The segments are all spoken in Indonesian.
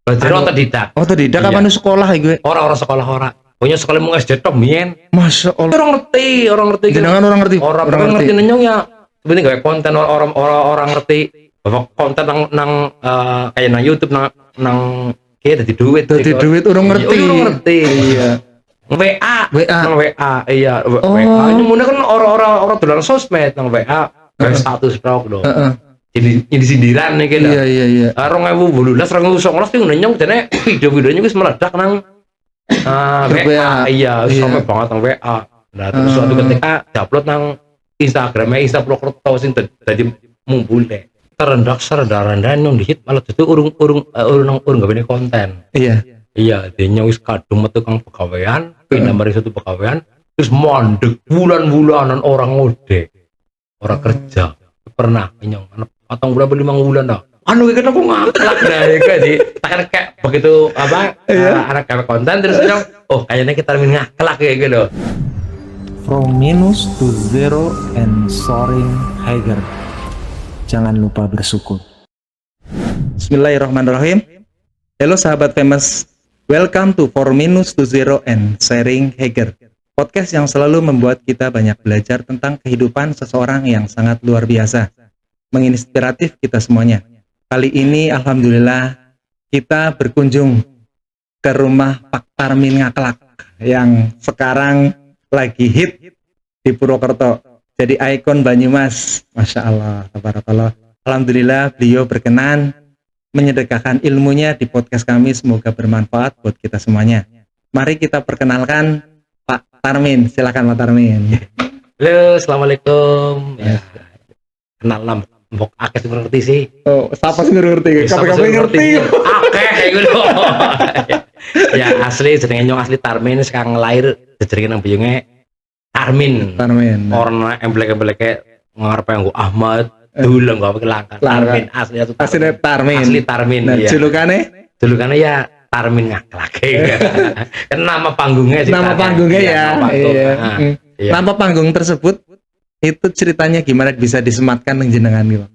Belajar otodidak. Otodidak Iya. apa nu sekolah gue? Orang sekolah ora. Punya sekolah mau SD tok mien. Masya Allah. Orang ngerti. Jenengan orang ngerti. Orang ngerti nenyong ya. Sebenarnya gawe konten orang ngerti. Bahwa konten nang kayak nang YouTube nang kayak dadi duit. Dadi duit orang ngerti. Orang ngerti. Iya. WA. Nang WA. Iya, WA. Ini mune kan orang dolan sosmed nang WA. Kayak status prok lho. Jadi sindiran nih gitu. Iya. 2018 2019 itu nenyong jane video-videonya wis meledak nang WA. Iya, sampe banget nang WA. Nah, terus suatu ketika diupload nang Instagramnya Insta Purwokerto sing dadi mumpul deh. Terendah-rendah nyong dikit malah dadi urung gawe konten. Iya, dene wis kadung metu kang pegawean, pindah mari satu pegawean, terus mondek bulan-bulanan orang ngode. Orang kerja. Pernah nyong 4 bulan 5 bulan dah. Anu iki aku ngaklak dari kayak begitu apa anak kayak konten terus nyong kayaknya kita ngaklak kayak gitu. From minus to zero and soaring higher. Jangan lupa bersyukur. Bismillahirrahmanirrahim. Halo sahabat famous, welcome to From Minus to Zero and Sharing Hager, podcast yang selalu membuat kita banyak belajar tentang kehidupan seseorang yang sangat luar biasa, menginspiratif kita semuanya. Kali ini alhamdulillah kita berkunjung ke rumah Pak Tarmin Ngaklak yang sekarang lagi hit di Purwokerto, jadi ikon Banyumas. Masya Allah, tabarakallah. Alhamdulillah beliau berkenan menyedekahkan ilmunya di podcast kami, semoga bermanfaat buat kita semuanya. Mari kita perkenalkan Pak Tarmin, silakan Pak Tarmin. Halo, assalamualaikum. Ya, kenal nam, mbok akeh sing ngerti sih. Siapa sih ngerti? Kapan ngerti? Akeh kayak gitu. Ya asli jenenge nyong asli Tarmin, sekarang lahir jenenge nang biyunge Tarmin. Orang emblek-embleke ngarepe nggo Ahmad, Duleng gak pakai langkah. Tarmin asli itu. Asli Tarmin. Nah, ya. Julukannya ya Tarmin Ngaklak. Kan nama panggungnya sih. Nama panggungnya ya. Nama panggung tersebut itu ceritanya gimana bisa disematkan dengan jenengan gitu?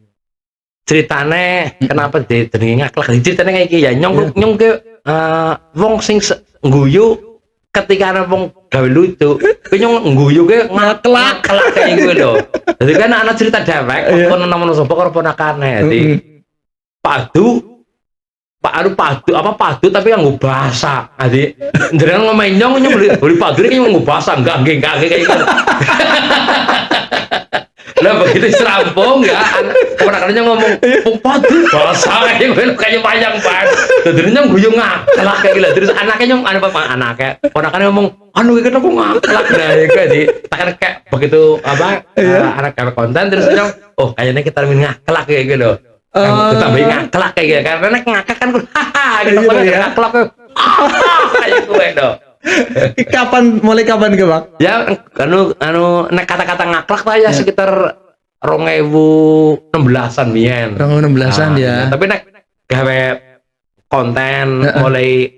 Ceritanya kenapa jenenge Ngaklak? Ceritanya kayak gini ya. Nyong ke wong sing ngguyu ketika ana wong gawe lucu, nyong ngguyu ke ngaklak kayak gitu lho. Jadi kan ana cerita dewek, apa namanya sapa karo ponakane. Jadi padu tapi yang nggo bahasa. Jadi njenengan ngomong nyong beli padu iki nggo bahasa enggak kayak gitu. Lah begitu serampung ya, ponakannya ngomong padu bahasa kayak panjang banget. Jadi nyong guyu ngaklak kayak gitu. Terus anaknya nyong anaknya ponakannya ngomong anu iki aku ngaklak jadi takkan kayak begitu anak kayak konten terus nyong kayaknya kita ngaklak kayak gitu. Ditambahin ngaklak kayak gitu karena ngakak kan gitu ngaklak kayak gue dong. Mulai kapan ke Bang? Ya nek kata-kata ngaklak lah ya sekitar 2016-an biyen. 2016-an ya. Tapi nek gawe konten mulai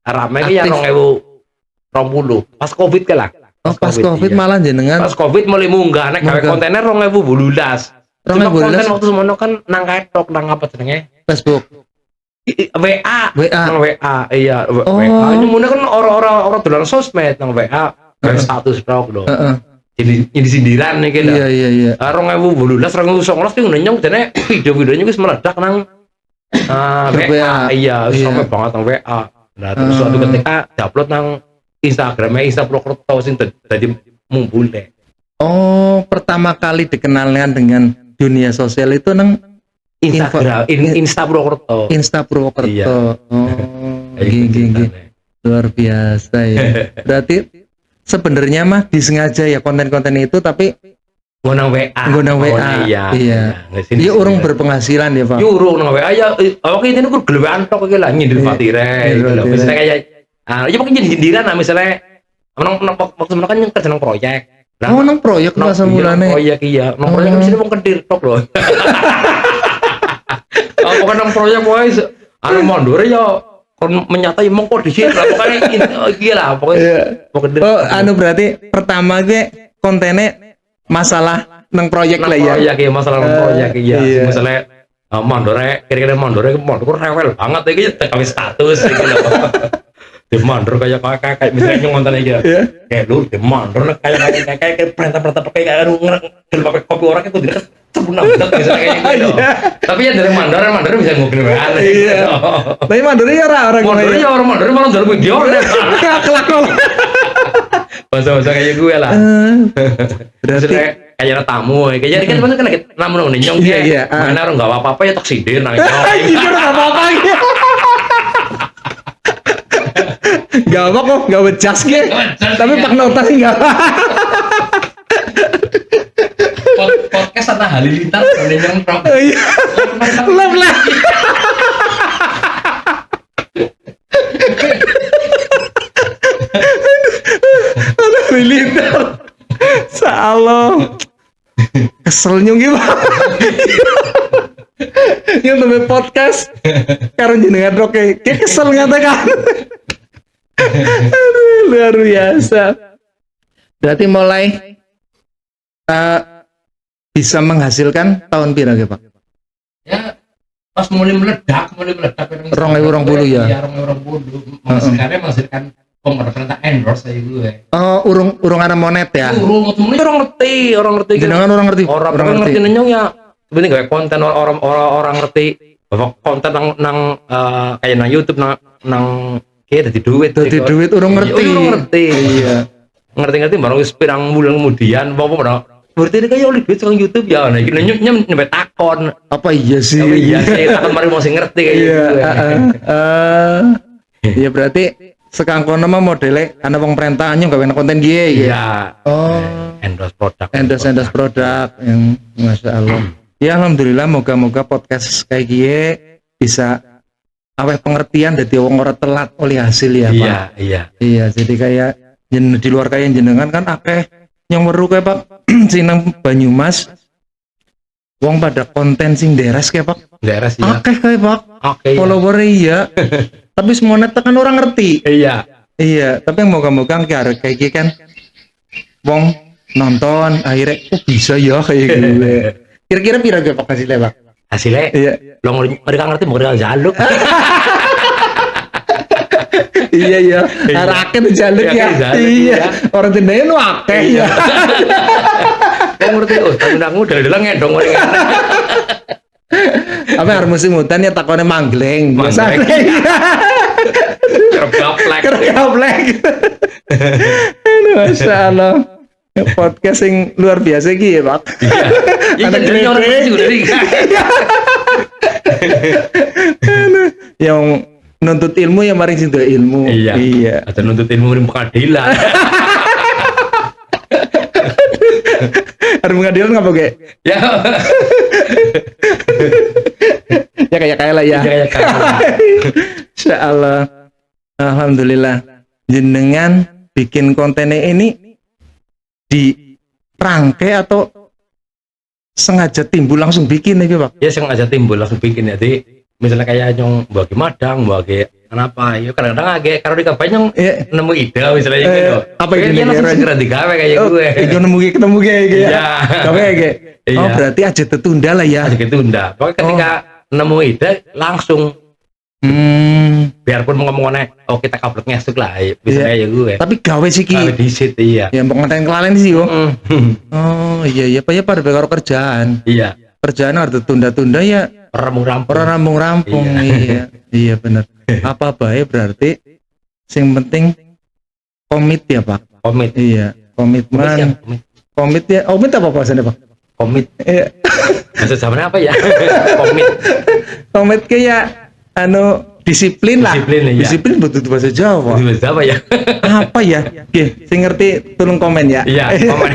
rame ki ya 2020. Pas Covid ke lah. Pas Covid malah jenengan. Pas Covid mulai munggah nek gawe kontennya 2012. Cuma konten waktu semono kan nang ketok nang apa jenenge? Facebook. WA. Iya, WA. Ini mune kan orang dolan sosmed nang WA, kayak status prok lho. Jadi sindiran nih gitu. Iya. 2018 2019 itu nenyong jane video-videonya wis meledak nang WA. Iya, sampe banget nang WA. Nah, terus suatu ketika diupload nang Instagramnya Insta Purwokerto sing dadi mumpul deh. Pertama kali dikenalkan dengan dunia sosial itu nang Instagram, Insta Purwokerto. Iya. Gini. Luar biasa ya. Berarti sebenarnya mah disengaja ya konten-konten itu, tapi nang WA. Iya. Dia orang berpenghasilan ya, Pak. Urung nang WA ya. Oke, ini aku gelewean tok iki lah nyindir patire. Misalnya kayak ya pokoknya sindiran lah misalnya waktu kan yang kerja nang proyek. Nang proyek masa mulane. Proyek iya. Nang proyek misalnya wong kendir tok lho. Pokoknya nang proyek wae anu mundur ya kon menyatai mong kondisi lah pokoknya iki lah pokoknya. Berarti pertama gue kontennya masalah nang proyek lah ya. Proyek ya masalah nang proyek iya. Misalnya Mandore kira-kira mandore rewel banget iki tekan status iki lho. Di mandor kayak misalnya ngonten iki. Kayak lu di mandor kayak perintah-perintah kayak pakai kopi orang itu tidak sempurna banget misalnya kayak gitu. Tapi ya dari mandor bisa ngugel wae. Iya. Tapi mandornya ya orang Mandor malah ndor video. kelak. Bahasa-bahasa kayak gue lah. Berarti kayak tamu kayak kan kan namun nyong Iya. mana orang nggak apa-apa ya toksidir nang itu enggak apa-apa gitu. Gak apa kok, gak becas gitu. Tapi pak nota sih gak. Podcast Atta Halilintar nyong prok. Love lah. Atta Halilintar. Salah. Kesel nyung gimana? Yang namanya podcast karena jenengan roke kayak kesel ngatakan. Aduh, luar biasa. Berarti mulai bisa menghasilkan tahun pira Pak? Ya pas mulai meledak 2020 ya. Ya 2020 menghasilkan pemerintah endorse saya gue. Oh, urung ada monet ya. Orang ngerti. Jenengan orang ngerti. Orang ngerti nyong ya. Sebenarnya kayak konten orang ngerti bahwa konten nang kayak nang YouTube nang kayak dari duit urung ngerti. Iya. Ngerti baru pirang bulan kemudian apa berarti ini kayak oleh duit sekarang YouTube ya. Nah, ini nyampe takon. Apa iya sih? Takon mari mau ngerti kayak gitu. Iya berarti sekangkon nama modelnya karena wong perintahnya nggak enak konten dia. Iya. Oh. Endorse produk. Endorse produk yang masya Allah. Ya alhamdulillah moga-moga podcast kayak gini bisa pengertian dari wong ora telat oleh hasil ya Pak. Iya jadi kayak di luar kayak jenengan kan akeh yang weru kayak Pak sinang Banyumas wong pada konten sing deres kayak Pak. Deres ya. Akeh kayak Pak. Oke. Follower iya. Tapi semuanya tekan orang ngerti. Iya, tapi moga-moga kayak gini kan wong nonton akhirnya bisa ya kayak gue. Kira-kira pira ge Pak hasilnya Pak? Hasilnya? Iya. Lo mereka ngerti mereka jaluk. Iya. Rakyat jaluk ya. Iya. Orang tendanya nu akeh ya. Kamu ngerti undang udah ngedong orang. Apa harus musim hutan ya takonnya manggleng. Biasa. Kergaplek. Masya Allah. Podcast yang luar biasa gitu ya Pak. Ada yang nuntut ilmu ya mari situ ilmu. Iya. Atau nuntut ilmu di pengadilan. Harus pengadilan nggak pakai? Ya. Ya kayak lah ya. Insya Allah. Alhamdulillah. Jenengan bikin kontennya ini di rangkai atau sengaja timbul langsung bikin aja Pak? Ya sengaja timbul langsung bikin ya. Jadi misalnya kayak nyong bagi madang, bagi kenapa? Ya kadang-kadang agak kalau di kampanye nyong nemu ide misalnya gitu. Apa ini? Dia langsung segera digawe kayak gue. Itu ketemu kayak gitu. Iya. Kayak. Oh berarti aja tertunda lah ya. Aja tertunda. Pokoknya ketika nemu ide langsung. Biarpun ngomongnya kita upload ngesuk lah bisa kayak gue. Tapi gawe sih ki. Gawe disit iya. Ya mbok ngenten kelalen sih yo. Oh iya Pak ya pada karo kerjaan. Iya. Kerjaan harus tunda-tunda ya. Rampung-rampung. Iya benar. Apa baik berarti sing penting komit ya Pak. Komit. Iya, komitmen. Komit ya. Komit apa bahasanya Pak? Komit. Iya. Bahasa zamannya apa ya? Komit. Komit kayak disiplin lah. Disiplin betul bahasa Jawa. Bahasa Jawa ya. Apa ya? Oke, saya ngerti tolong komen ya. Iya, komen.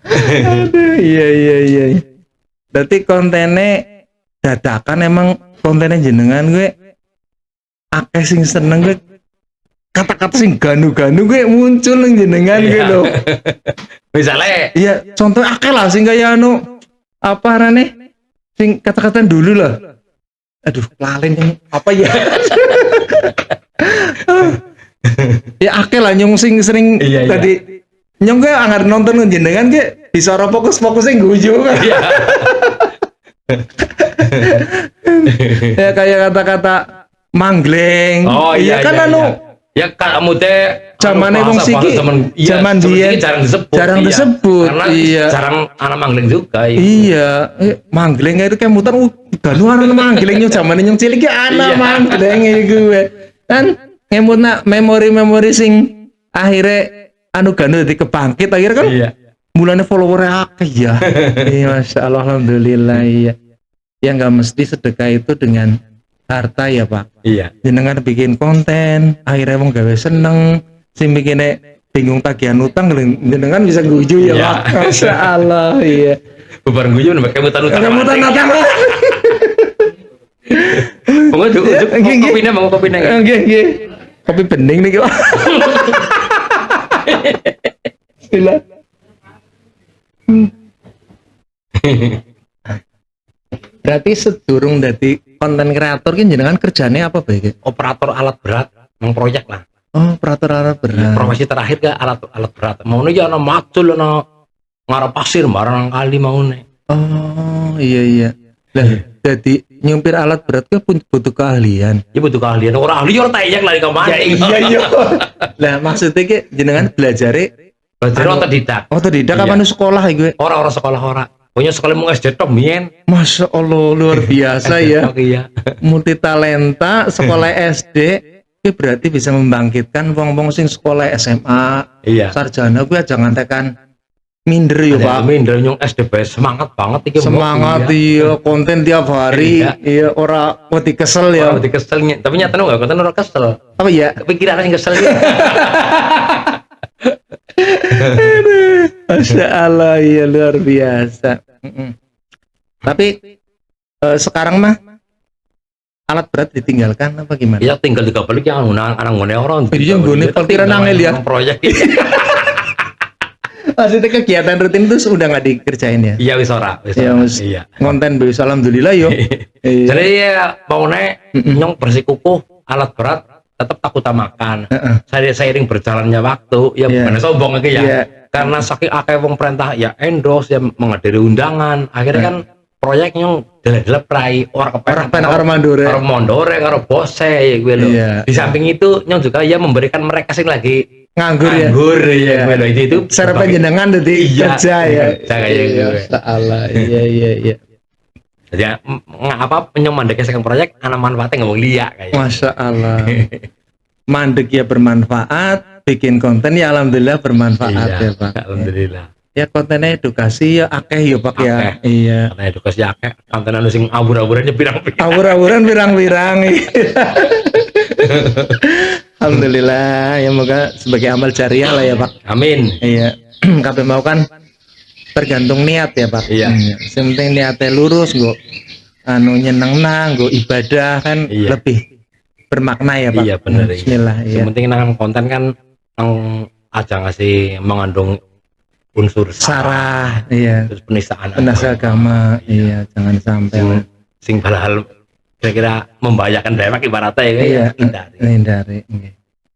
Aduh, iya. Berarti kontennya dadakan emang kontennya jenengan gue akeh sing seneng gue kata-kata sing ganu-ganu gue muncul nang jenengan gue lho. Misalnya iya, contoh akeh lah sing kaya apa arane? Sing kata-kata dulu lah. Aduh, lalen yang apa ya? Ya akeh lah nyong sing sering tadi Nyong ke anggar nonton jenengan ke bisa ora fokus-fokusnya guyu kan. Iya. Ya kayak kata-kata manggleng. Oh iya kan iya, anu iya. Ya kamu teh zamane wong siki zaman biyen jarang disebut. jarang iya. disebut. Karena Iya. jarang anak manggleng juga. Iya, manggleng itu kemutan ganu anak manggleng yo zamane nyong cilik ya anak Iya. manggleng gue. Kan ngemutna memori-memori sing akhirnya anu ganu dadi kebangkit akhirnya kan Iya. mulanya followernya akeh ya. Iya, Masya Allah, alhamdulillah iya. Ya nggak mesti sedekah itu dengan harta ya Pak. Iya. Jenengan bikin konten, akhirnya wong gawe seneng, sing bikinnya bingung tagihan utang, jenengan bisa guyu ya Iya. Pak. Masya Allah, iya. Bubar guyu nek kemutan utang. Kemutan utang. Ujuk kopine mau kopine. Nggih. Kopi bening nih Pak. Sila. Berarti sedurung dadi konten kreator ki jenengan kerjane apa bae? Operator alat berat nang proyek lah. Oh, operator berat. Profesi terakhir ke alat berat. Mau nih ana macul ana ngarep pasir barang kali mau nih. Oh, iya. Lah, jadi nyumpir alat berat ke butuh keahlian. Ya butuh keahlian. Orang ahli orang tayang lari ke mana? Iya. Lah, maksudnya ki jenengan belajare Belajar otodidak. otodidak Iya. apa nu sekolah ya gue? Orang sekolah orang. Punya sekolah mau SD tok mien. Masya Allah, luar biasa ya. Iya. Multi talenta sekolah SD itu berarti bisa membangkitkan wong-wong sing sekolah SMA Iya. sarjana gue jangan tekan minder ya Pak. Minder nyong SD semangat banget iki. Semangat iya konten tiap hari iya ora wedi kesel ya. Orang keselnya. Tapi nyatanya enggak konten orang kesel. Apa ya? Kepikiran yang kesel. Masya Allah iya luar biasa. Tapi sekarang mah alat berat ditinggalkan apa gimana? Ya tinggal di kapal yang anak ngone orang. Iya ngone partiran angel ya. Proyek. Maksudnya kegiatan rutin itu sudah nggak dikerjain ya? Iya wis ora. Ya, Iya. Konten bisa alhamdulillah yo. Iya. Jadi ya maune nyong bersikukuh alat berat tetap tak utamakan. Saya seiring berjalannya waktu ya Iya. bukan sombong lagi ya. Iya. Karena saking akeh wong perintah ya endorse ya menghadiri undangan. Akhirnya kan proyek nyong delep-delep rai ora kepenak Karo mandore. karo mondore karo bose ya gue lho. Iya. Di samping itu nyong juga ya memberikan mereka sing lagi Nganggur ya. nganggur ya Iya. gue lho. Itu Cara sebagai- penjenengan jadi Iya. kerja ya. Kerja kayak gitu. Masya Allah. Iya. Jadi apa nyong mandeknya second proyek anak manfaatnya nggak mau liak kayak. Masya Allah. Mandek ya bermanfaat, bikin konten ya alhamdulillah bermanfaat ya Pak. Alhamdulillah. Ya kontennya edukasi ya akeh ya Pak ya. Akeh. Iya. Karena edukasi akeh, konten anu sing abur-aburannya pirang-pirang. Awur-awuran pirang-pirang. Alhamdulillah ya moga sebagai amal jariah lah ya Pak. Amin. Iya. Kabeh mau kan tergantung niat ya Pak. Iya. Yang penting niatnya lurus nggo anu nyenengna, nggo ibadah kan Iya. lebih bermakna ya Pak. Iya bener. Bismillah ya. Yang penting nang konten kan nang aja ngasih mengandung unsur Sarah, iya. terus penistaan Penasihat agama, iya jangan sampai lah. sing hal-hal kira-kira membahayakan dewek ibaratnya ya Iya, hindari. hindari. Nggih.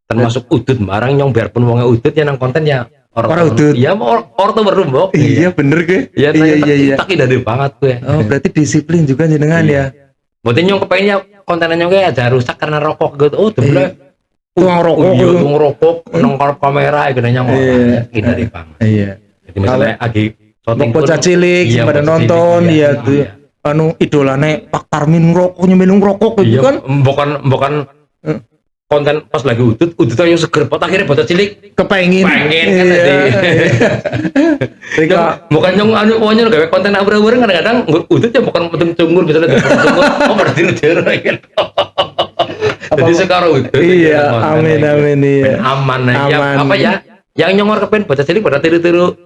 Termasuk udut barang nyong biarpun wongnya udut ya nang konten ya Orang udut. Iya orto berumbok. Iya bener ke? Iya Iya. tak hindari banget gue. Oh berarti disiplin juga jenengan ya. Berarti nyong kepengennya kontennya nyong kayak ada rusak karena rokok gitu. Oh sebelah Tuang rokok. iya tuang rokok nang kamera gitu nyong Iya. hindari banget. Iya. Jadi misalnya lagi syuting Bocah cilik iya, pada bocah nonton cilik, ya iya. tuh. Anu idolane Pak Tarmin ngerokok nyemilung rokok gitu Iya, kan. bukan konten pas lagi udut aja seger pot akhirnya bocah cilik Kepengen. pengen kan Iya. tadi. Jadi Nyong, kalau- bukan nyong anu pokoknya gawe konten abur-abur kadang-kadang udut ya bukan penting cungur misalnya cungur oh pada tiru-tiru gitu. Jadi sekarang udut Iya, konten, amin iya. aman ya Aman. apa ya yang nyongor kepen bocah cilik pada tiru-tiru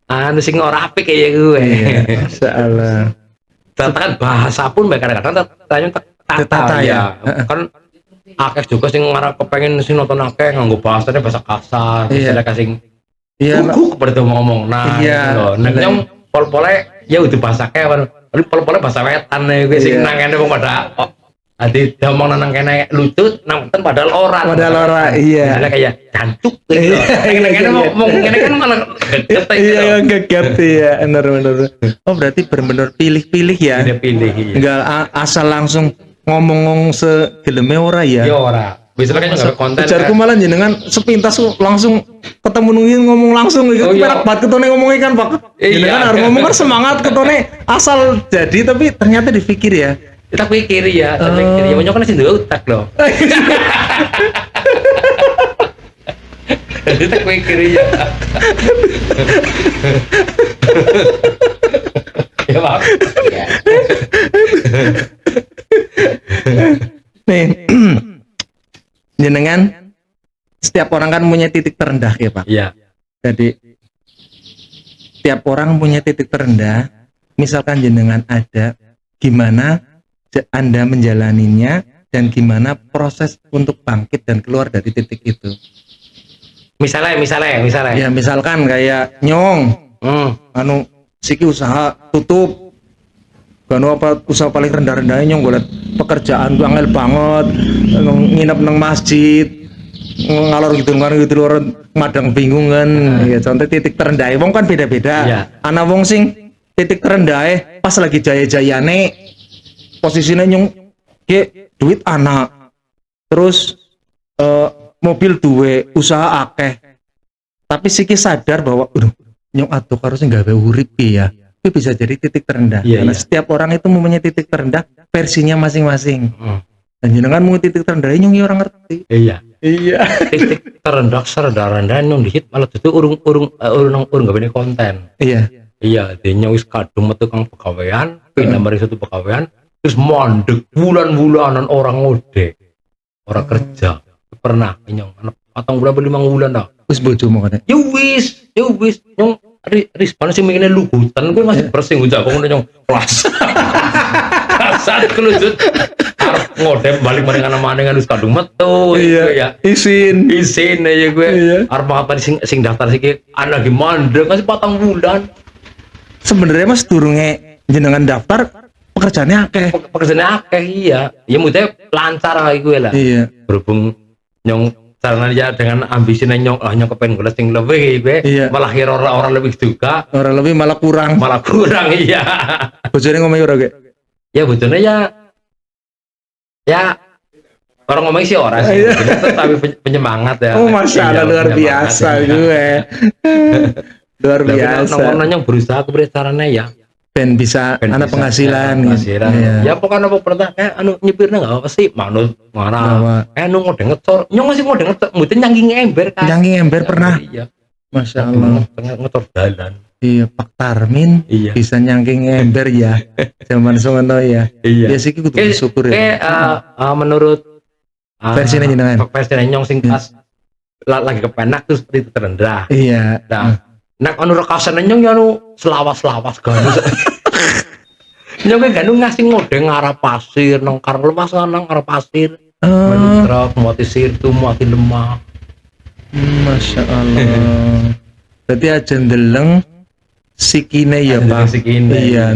anu sing ora apik kayak gue. Iya, Masya Allah. Katakan bahasa pun baik kadang-kadang tata Tata, ya. Kan akeh juga sing ngarep kepengen sing nonton akeh nganggo bahasanya bahasa kasar, Iya. istilah kasing Iya, kuku kepada ngomong. Nah, Iya. gitu loh. Nek nyong pol-pole ya udah bahasa kayak pol-pole bahasa wetan gue sing Iya. nangene wong pada Adi ngomong nang kene lucu, nang ten padahal ora. Iya. Misalnya kayak jancuk gitu. Kene ngomong kene kan malah geget gitu. Iya, geget ya, bener. Oh, berarti bener-bener pilih-pilih ya. Pilih iya. Enggak asal langsung ngomong segeleme ora ya. Ya ora. Misalnya kan nggak konten. Ujarku malah jenengan sepintas langsung ketemu nungguin ngomong langsung gitu. Perak banget ketone ngomongnya kan Pak. Jenengan harus ngomong kan semangat ketone asal jadi tapi ternyata dipikir ya. Kita pikir ya, Mau kan sih dua utak loh. Kita pikir ya. Ya Pak. Nih, jenengan setiap orang kan punya titik terendah ya Pak. Iya. Jadi setiap orang punya titik terendah. Misalkan jenengan ada, gimana Anda menjalaninya dan gimana proses untuk bangkit dan keluar dari titik itu. Misalnya. Ya misalkan kayak nyong, anu siki usaha tutup, kanu apa usaha paling rendah-rendahnya nyong golek pekerjaan angel banget, nginep nang masjid, ngalor gitu luar madang bingung kan. Ya contoh titik terendah, wong kan beda-beda. Ya. Ana wong sing titik terendah pas lagi jaya-jayane posisinya nyong duit anak terus mobil duwe usaha akeh tapi siki sadar bahwa nyong aduh harusnya nggak urip ya itu bisa jadi titik terendah karena setiap orang itu mempunyai titik terendah versinya masing-masing dan jenengan mau titik terendah nyong orang ngerti iya titik terendah nyong dihit malah itu urung nggak punya konten dia nyong wis kadung metu kang pegawaian pindah mari satu pegawaian terus mandek bulan-bulanan orang ngode orang kerja pernah nyong anak 4 bulan 5 bulan dah wis bojomu kan ya wis nyong rispan sing mikirnya lugutan gue masih bersing gue jago nyong kelas saat kelujut ngode balik maring mana harus kadung metu ya izin aja gue arep apa sing daftar sih anak gimana masih 4 bulan sebenarnya mas durunge jenengan daftar pekerjaannya akeh iya mudah lancar kayak gue lah berhubung nyong caranya ya dengan ambisi nyong kepengen gue sing lebih gue malah kira orang lebih juga orang lebih malah kurang iya bojone ngomong ora ge ya bojone ya orang ngomong sih orang sih tapi penyemangat ya masya Allah luar biasa gue luar biasa nyong berusaha kebercaranya ya ben bisa anak penghasilan ya pokoknya apa pernah kayak nyepirnya nggak apa sih manut mana ngode ngecor nyong masih ngode ngecor mungkin nyangking ember pernah masya Allah ngecor jalan Pak Tarmin bisa nyangking ember ya zaman sono ya sih kudu bersyukur ya menurut versinya nyong sing pas lagi kepenak terus itu terendah nak rekasan nyong ya selawas ganu nyong ganu ngasih ngode ngarah pasir nang karang lemas nang ngarah pasir truk muati sirtu muati lemah masya Allah berarti aja ndeleng sikine ya Pak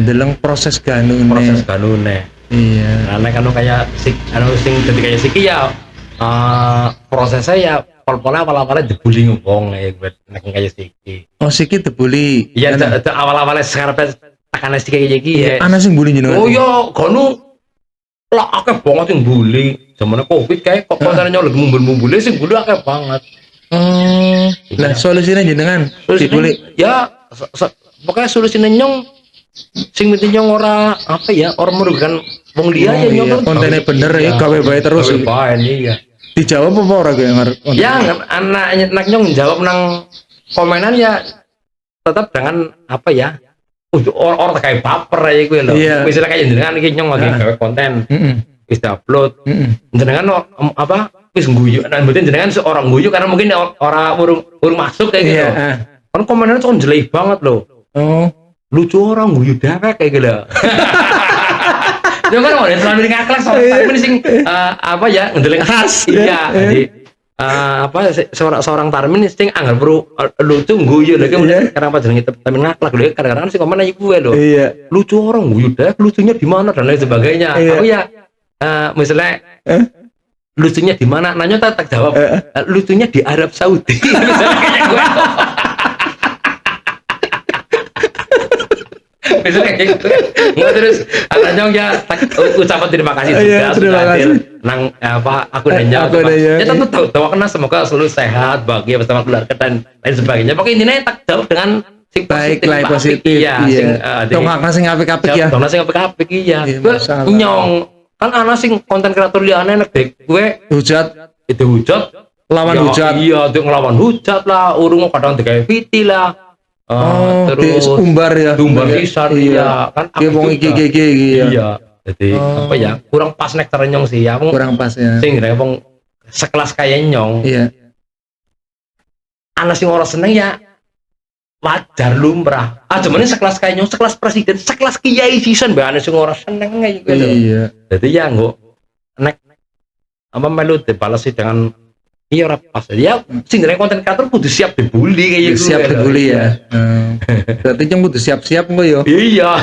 ndeleng proses ganune karena kayak sing jadi kayak siki ya prosesnya ya pol-polnya awal-awalnya dibully ngomong ya gue kayak siki siki dibully iya awal-awalnya sekarang tekanan siki kayak gini ya ana sing bully jenengan ya ganu lah akeh banget yang bully zamannya covid kayak kok kontennya lagi ngumpul-ngumpulnya sing bully akeh banget lah solusinya jenengan dibully ya pokoknya solusinya nyong sing penting nyong orang apa ya orang merugikan wong dia ya nyong kontennya bener ya gawe bae terus iya dijawab apa orang yang ngarep ya anak nyong jawab nang komenan ya tetap dengan apa ya untuk orang kayak baper aja gue loh misalnya kayak jenengan iki nyong lagi gawe konten wis upload jenengan apa wis guyu dan mungkin jenengan seorang guyu karena mungkin orang urung masuk kayak gitu kan komenannya tuh jelek banget loh lucu orang guyu dewek kayak gitu jangan orang selalu ngakak sama sing apa ya ngedeleng khas jadi apa seorang Tarmin sing anggap perlu lucu guyu lagi karena apa jenenge Tarmin ngakak lho kadang-kadang sih komen aja gue loh lucu orang guyu deh lucunya di mana dan lain sebagainya aku ya misalnya lucunya di mana? Nanya tak jawab. Lucunya di Arab Saudi. Misalnya kayak gue. Misalnya kayak gitu. Nggak terus Nanyong ya ucapan terima kasih juga sudah hadir. Nang aku nanya. Ya tentu doakan semoga selalu sehat, bahagia bersama keluarga dan lain sebagainya. Pokoknya intinya tak jawab dengan sing baik lah positif. Iya. Dong sing apik-apik ya. Dong sing apik-apik iya. Nyong kan ana sing konten kreator liyane nek gue hujat itu hujat lawan hujat. Iya, itu ngelawan hujat lah, urung kadang digawe piti lah. Terus umbar ya. Umbar pisan iya. Kan dia wong iki iya. Jadi apa ya? Kurang pas nek cara nyong sih ya. Kurang pas ya. Sing wong sekelas kaya nyong. Iya. Ana sing ora seneng ya wajar lumrah. Cuman sekelas kaya nyong, sekelas presiden, sekelas kiai sisan mbak ana sing ora seneng kayak gitu. Iya. Jadi ya nggo nek apa melu dibalasi dengan iya ora pas. Ya sing dari konten kreator kudu siap dibully kayak gitu. Siap dibully ya. Berarti nyong kudu siap-siap kok yo. Iya.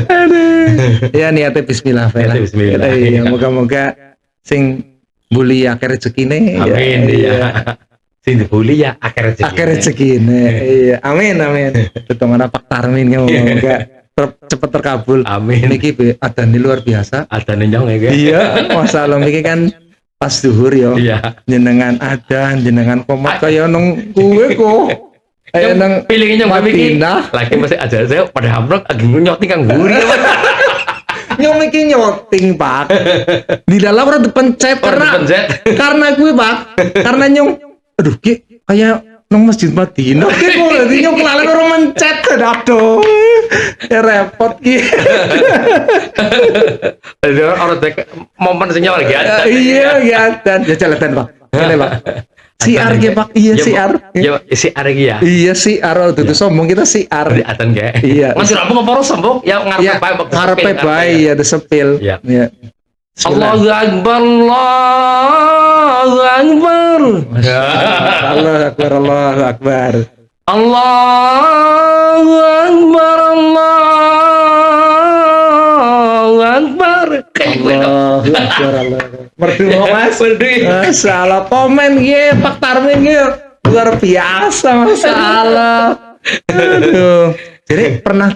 Aduh. Ya niatnya bismillah. Bismillah. Iya, moga-moga sing bully akeh rezekine. Amin ya. Sing dibully ya akeh rezeki. Akeh rezekine. Iya, amin. Ketongana Pak Tarmin moga cepet terkabul. Amin. Niki adane luar biasa. Adane nyong ya. Iya, masalah niki kan pas zuhur yo. Iya. Jenengan adan, jenengan komat kaya nang kuwe kok. Ayo nang pilihnya nyong iki. Lagi masih aja saya pada hamrok lagi nyoting kang guri. Nyong iki nyoting, Pak. Di dalam ora dipencet karena gue, Pak. Karena nyong aduh ki kayak nang Masjid Madinah ki kok dadi nyong kelalen ora mencet aduh. Ya repot ki. Ada orang momen senyum lagi ada. Iya, ya dan ya jalan Pak. Ngene, Pak. Siar ge, Pak. Iya, siar. Ya, siar ge ya. Iya, siar itu sombong kita siar. Di atan ge. Iya. Masih rampung apa sombong? Ya ngarepe bae bakal. Ngarepe bae ya desepil. Iya. Allahu Akbar, Allahu Akbar. Allahu Akbar, Allahu Akbar. Allahu Akbar, Allahu Akbar. Allahu Akbar, Allah. Merdu Mas. Masalah komen ge Pak Tarmin ge luar biasa masalah. Aduh. Jadi pernah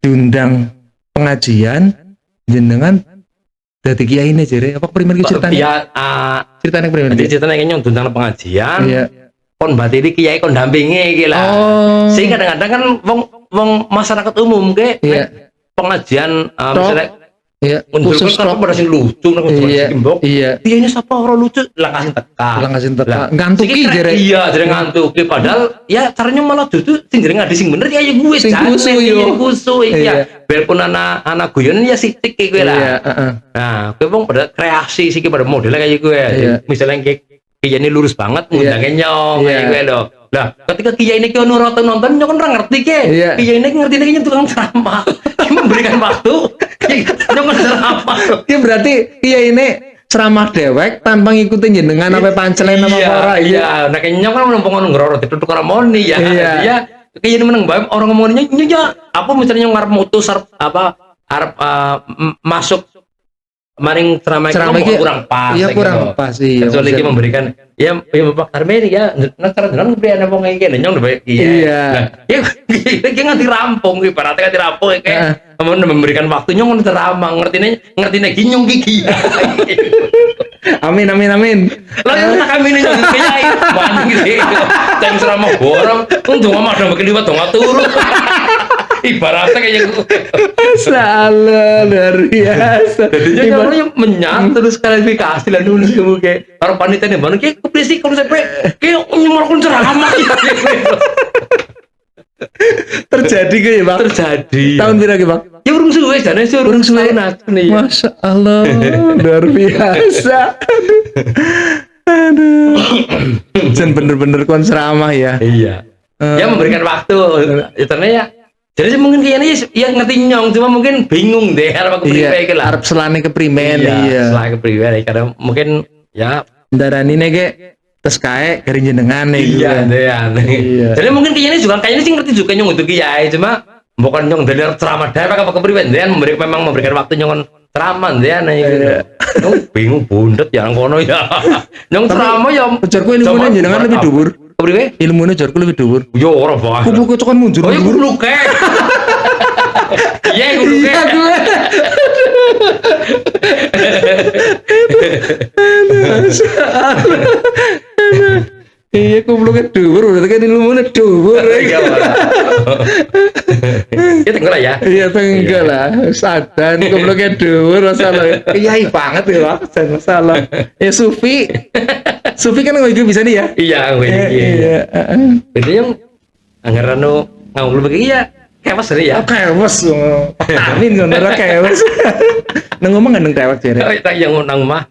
diundang pengajian jenengan dadi kiai ini jere apa primer ki ceritane? Iya, ceritane primer. Jadi ceritane kayaknya diundang pengajian. Iya. Kon batiri kiai kon dampingi iki lah. Sing kadang-kadang kan wong masyarakat umum ke pengajian misalnya khusus kan pada sing lucu nang simbok. Iya. Dia ini sapa ora lucu langkasin teka. Ngantuki jere. Iya, jere ngantuki padahal ya caranya malah dudu sing jere ngadi sing bener ya gue kusu iya. Biarpun anak guyon ya sitik kayak gue lah. Nah, gue bang pada kreasi sih pada modelnya kayak gue. Misalnya kayak Kiai ini lurus banget, ngundangnya nyong kayak gue loh. Lah, ketika Kiai ini kau nonton nyong kan orang ngerti ke. Kiai ini ngerti nih tukang ceramah, memberikan waktu. Nyong kan ceramah. Ya berarti Kiai ini ceramah dewek tanpa ngikutin jenengan apa pancelen apa ora. Iya, nah kayak nyong kan menumpang ngerorot itu tukar moni ya. Iya. Kiai ini meneng bae orang ngomongnya nyonya apa misalnya nyong ngarep mutus arep masuk maring ceramah itu kurang pas. Iya kurang pas sih. Kecuali kita memberikan ya Bapak Tarmin ya cara dengan berian apa kayak gini nyong baik iya. Ya kita nganti rampung ibaratnya nganti rampung kayak memberikan waktu nyong ceramah ngertinya ginyong gigi. Amin. Lalu kami ini nyong kiai mana gitu. Yang ceramah borong untung mah ada makin liwat dong turun. Ibaratnya kayak gitu. Salah luar biasa. Jadinya orangnya menyat terus klarifikasi lah nulis kamu kayak orang panitia nih mana kayak kepresi kalau sampai kayak nyemorkan ceramah terjadi kayak Bang. Terjadi. Tahun berapa Bang? Ya urung suwe jane sih urung suwe nih. Masya Allah luar biasa. Aduh. Dan bener-bener kon ceramah ya. Iya. Ya memberikan waktu. Ternyata ya. Jadi mungkin kayaknya ya ngerti nyong, cuma mungkin bingung deh apa kepriwe iki lah. Arep selane keprimen iya. Selane kepriwe karena mungkin ya darani nege tes kae garing jenengan nih. Iya. Jadi mungkin kayaknya sih ngerti juga nyong untuk kiai, cuma bukan nyong dari ceramah dewek apa kepriwe ndean memang memberikan waktu nyong ceramah ndean nyong bingung bundet ya nang kono ya. Nyong ceramah ya Jarku ilmune jenengan lebih dhuwur. kepriwe? Ilmune jarku lebih dhuwur. Yo ora bae. Kupluk cokan mundur. Oh, kupluk ke. Iya, kupluk ke. Iya, kupluknya dhuwur, berarti kan ilmune dhuwur. Iya, ya tenggelam ya. Iya, enggak lah. Sadan kupluknya dhuwur masalah. Kiai banget ya, Pak. Jangan masalah. Ya Sufi. Sufi kan nggak bisa nih ya. Iya, Iya. itu yang anggaran ngomong begini ya kewas nih ya. Kewas. Amin ngono ora kewas. Nang ngomong nang kewas jare. Oh, tak yang nang mah.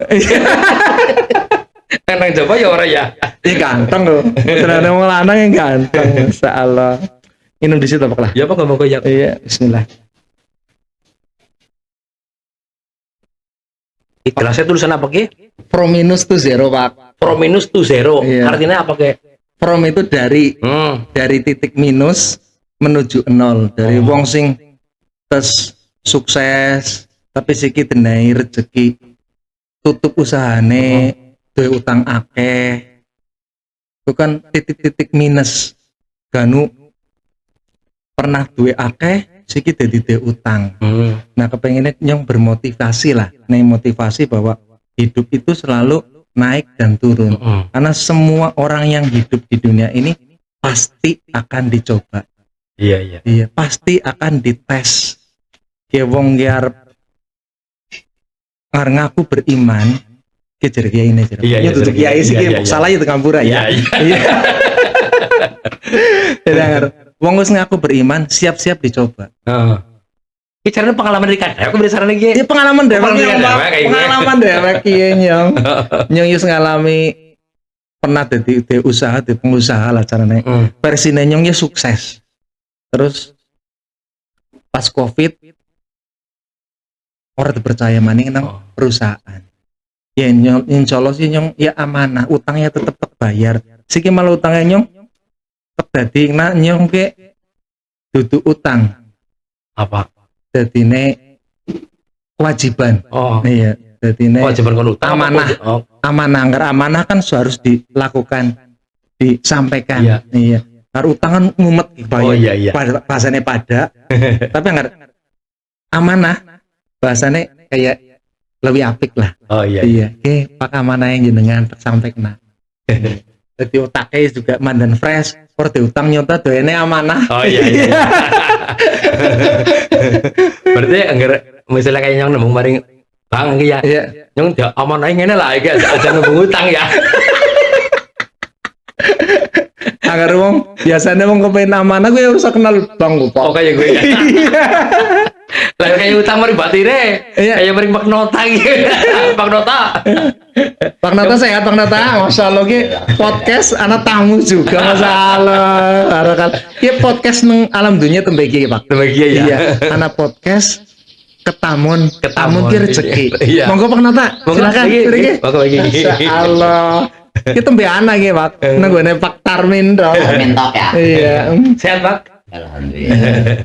Nang coba ya ora ya. Iya ganteng loh. Ternyata wong lanang yang ganteng. Insyaallah. Minum di situ Pak lah. Ya apa ngomong kok ya. Iya, bismillah. Gelasnya tulisan apa ke? From minus to zero, Pak. From minus to zero. Iya. Artinya apa ke? From itu dari titik minus menuju nol. Dari wong sing tes sukses tapi siki denai rezeki tutup usahane duwe utang akeh. Itu kan titik-titik minus. Ganu pernah duwe akeh siki dadi duwe utang. Nah, kepengennya nyong bermotivasi lah. Nih motivasi bahwa hidup itu selalu naik dan turun. Karena semua orang yang hidup di dunia ini pasti akan dicoba. Iya. Iya, pasti akan dites. Ya wong arep ngaku beriman ke jer kiai ini jer. Iya, Tutup kiai sih salah ya kampura ya. Iya. Wong wis ngaku beriman, siap-siap dicoba. Ini caranya pengalaman dari kadang, aku berdasarkan lagi ya. Ini pengalaman dewek, Pengalaman dewek nyong. Nyong yus ngalami pernah di usaha, di pengusaha lah caranya. Versinya nyong ya sukses. Terus pas Covid orang dipercaya maning nang perusahaan. Ya nyong insyaallah sih nyong ya amanah, utangnya tetep bayar. Siki malah utangnya nyong tetep dadi nyong ke dudu utang. Apa? Dadine kewajiban. Iya, dadine kewajiban kon utang. Amanah. Amanah, anggar amanah kan harus dilakukan, disampaikan. Iya. Karo utang kan ngumet iya. Bahasane pada. Tapi anggar amanah bahasane kayak lebih apik lah. Iya. Pak amanah yang jenengan tersampaikan. Jadi otaknya juga mandan fresh, per diutang nyota doene amanah. Iya. Berarti anggar misalnya kayak yang nembung maring bang ya. Yang amanah ngene lah iki aja nembung utang ya. Agar wong biasanya wong kepengen amanah gue harus kenal bang gue. Kayak gue ya. Lah kayak utang mari batire. Kayak mari Pak Nota gitu. Pak Nota. Pak Nota sehat Pak Nota. Masyaallah ki podcast anak tamu juga masalah. Barakal. Ki podcast nang alam dunia tembeki Pak. Tembeki ya. Iya, anak podcast ketamun ki rezeki. Monggo Pak Nota. Silakan. Monggo lagi. Masyaallah. Kita tembe anak ya Pak. Nanggone Pak Tarmin dong. Mentok ya. Iya. Sehat Pak. Alhamdulillah.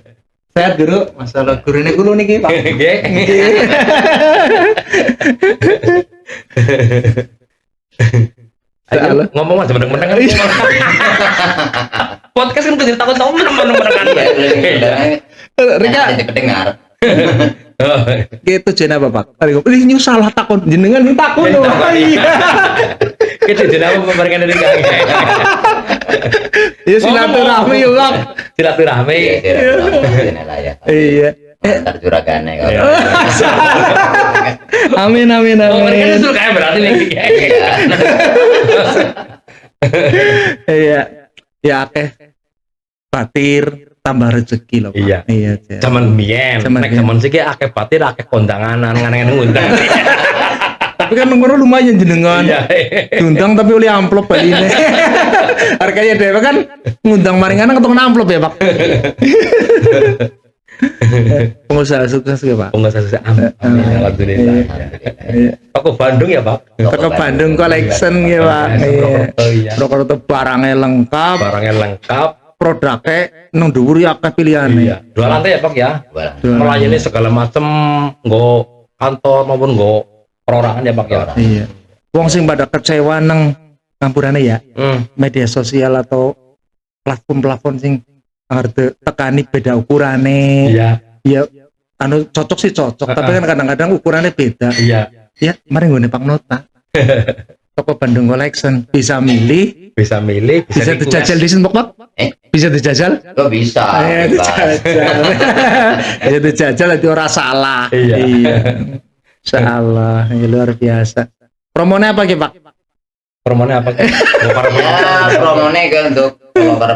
Sehat guru. Masalah gurune kulo niki Pak. Ayo ngomong aja meneng-meneng kan. Podcast kan kudu takut tau meneng-meneng kan. Rika pendengar. Gitu tujuan apa Pak? Ini salah takon jenengan takon. Iya. Kita jenengan memberikan dari kang. Ya silaturahmi ya Pak. Silaturahmi. Iya. Antar juragane kalau. Amin. Mereka itu kayak berarti nih. Iya. Ya akeh batir tambah rezeki loh Pak. Iya. Zaman biyen, nek zaman siki akeh batir, akeh kondanganan, ngangen ngundang. Tapi kan ngono lumayan jenengan. Diundang tapi oleh amplop baline. Harganya dhewe kan ngundang maringan ketemu amplop ya, Pak. Pengusaha sukses ya, Pak. Pengusaha sukses. Amin. Alhamdulillah. Toko Bandung ya, Pak. Toko Bandung collection ya, Pak. Iya. Purwokerto barangnya lengkap. produknya nang dhuwur ya akeh pilihane. Iya. Dua lantai ya Pak ya. Jualan. Melayani segala macam nggo kantor maupun nggo perorangan ya Pak ya. Iya. Wong sing pada kecewa nang ngampurane ya, media sosial atau platform-platform sing arep tekani beda ukurane. Iya. Ya anu cocok sih cocok, tapi kan kadang-kadang ukurannya beda. Iya. Ya, mari nggone Pak Nota. Toko Bandung Collection bisa milih, Bisa milih, bisa dijajal di sini Pak. Bisa dijajal? Kok bisa? Bebas. Dijajal. Bisa dijajal itu ora salah. Iya. Salah, ya, luar biasa. Promonya apa ki Pak? Promonya apa? Ya, promone ke untuk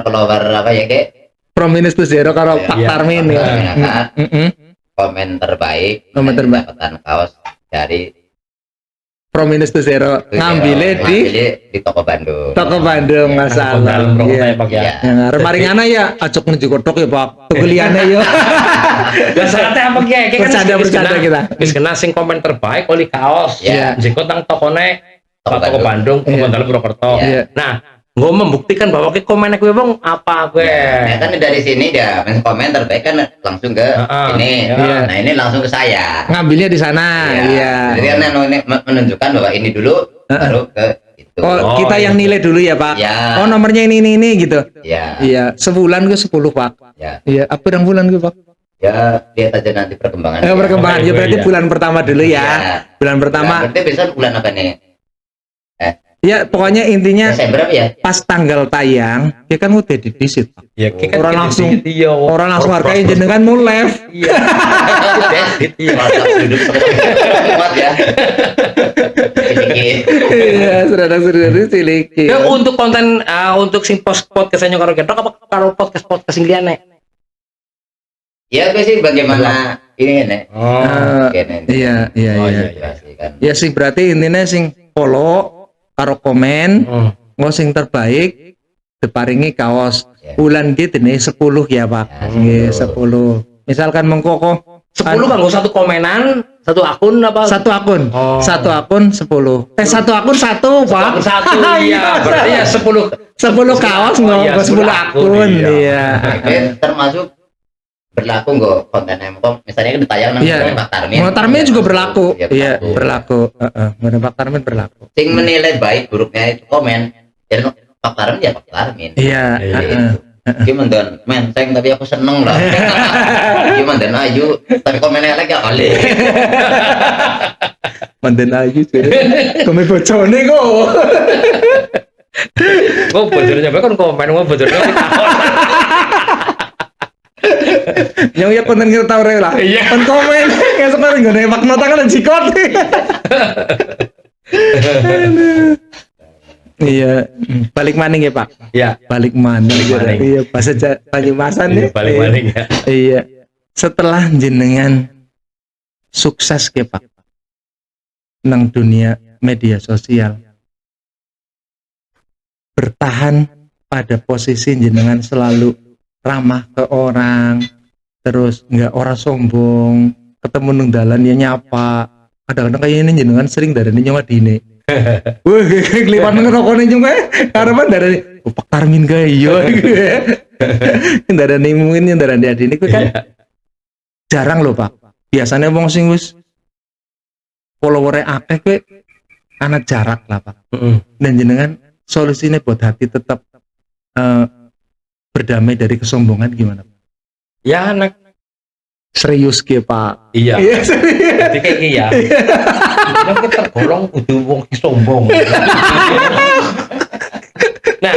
follower apa ya Kek? From minus to zero karo Pak Iya. Tarmin ya. Komen terbaik. Komen dan terbaik. Dapatan kaos dari From minus to zero ngambilnya di toko Bandung. Toko Bandung nggak salah. Dalam promonya Iya. Pak ya. Iya. Yang remaringana ya, acok menuju kotok ya Pak. Tukuliannya ya. Lah saatnya apa ki? Bercanda kita. Wis kena sing komen terbaik oli kaos. Iya. Jengkot nang tokone Toko Toko Bandung, Iya. Toko Dalam Purwokerto. Iya. Nah, gue membuktikan bahwa ki komen gue bang apa gue. Ya kan dari sini dia komen terbaik kan langsung ke ini. Iya. Nah ini langsung ke saya. Ngambilnya di sana. Iya. Jadi kan ini menunjukkan bahwa ini dulu baru ke itu. Oh, kita yang nilai dulu ya Pak. Iya. Oh, nomornya ini gitu. Ya. Iya, sebulan ke 10 Pak. Ya. Iya, apa yang bulan ke Pak? Ya lihat aja nanti perkembangan. Perkembangan. Ya berarti Iya. bulan pertama dulu ya. Iya. Bulan pertama. Berarti besok bulan apa nih? Ya, pokoknya intinya Desember apa ya? pas tanggal tayang, ya kan udah di visit. Ya, ki kan Orang kita langsung- dikit, iya. Orang langsung hargain jenengan mau live. Iya. Edit, iya. Mantap sudut kuat ya. Sedikit. Iya, saudara-saudara ciliki. Ya, untuk konten untuk sing podcastnya karo ketok apa karo podcast sing liyane? Ya gue sih bagaimana ini nih. Oh. Iya. Oh, iya. Kan. Ya sih berarti intinya sing follow karo komen, mau sing terbaik diparingi kaos. Ya. Bulan gitu nih 10 ya Pak. Ya, Nggih, 10. Misalkan mengkoko 10 kan satu komenan, satu akun apa? satu akun. Oh. Satu akun 10. Satu akun satu, Pak. Satu iya, berarti ya 10 10 kaos Oh, nggak iya, 10 10 akun. akun, Iya. Gue termasuk berlaku nggak konten Mkom misalnya kan ditayang nang Iya. Pak Tarmin. Mau Tarmin juga berlaku. Iya, Iya, berlaku. Heeh, Pak Tarmin berlaku. Sing menilai baik buruknya itu komen. Ya Pak Tarmin ya Pak Tarmin. Iya, Iya. heeh. Gimana dan menteng tapi aku seneng lah. Gimana dan ayu tapi komennya elek ya kali. Manten ayu sih. Kami bocone kok. Gue bocornya kan komen, gue bocornya Yang ya konten kita tahu lah. Iya. Kon komen. Kayak sekarang nggak nembak nota kan jikot. Iya, balik maning ya Pak. ya Balik maning. Balik maning. Iya, bahasa Banyumasan nih. balik balik ya. Iya. Setelah jenengan sukses ke Pak nang dunia media sosial, bertahan pada posisi jenengan selalu ramah ke orang, terus nggak orang sombong, ketemu nang dalan ya nyapa. Kadang-kadang kayak ini jenengan sering darani nyawa dine. Wah, kelipan ngerokoknya juga karepan darani Pak Tarmin gak iya. Darani mungkin yang darani adine ku kan jarang loh Pak. Biasanya wong sing wis follower-e akeh kuwi ana jarak lah Pak. Dan jenengan solusinya buat hati tetap berdamai dari kesombongan gimana Pak? Ya anak Serius ke Pak? iya. Iya serius. Jadi kayak gini ya. Kan kita tergolong kudu wong ki sombong. Nah,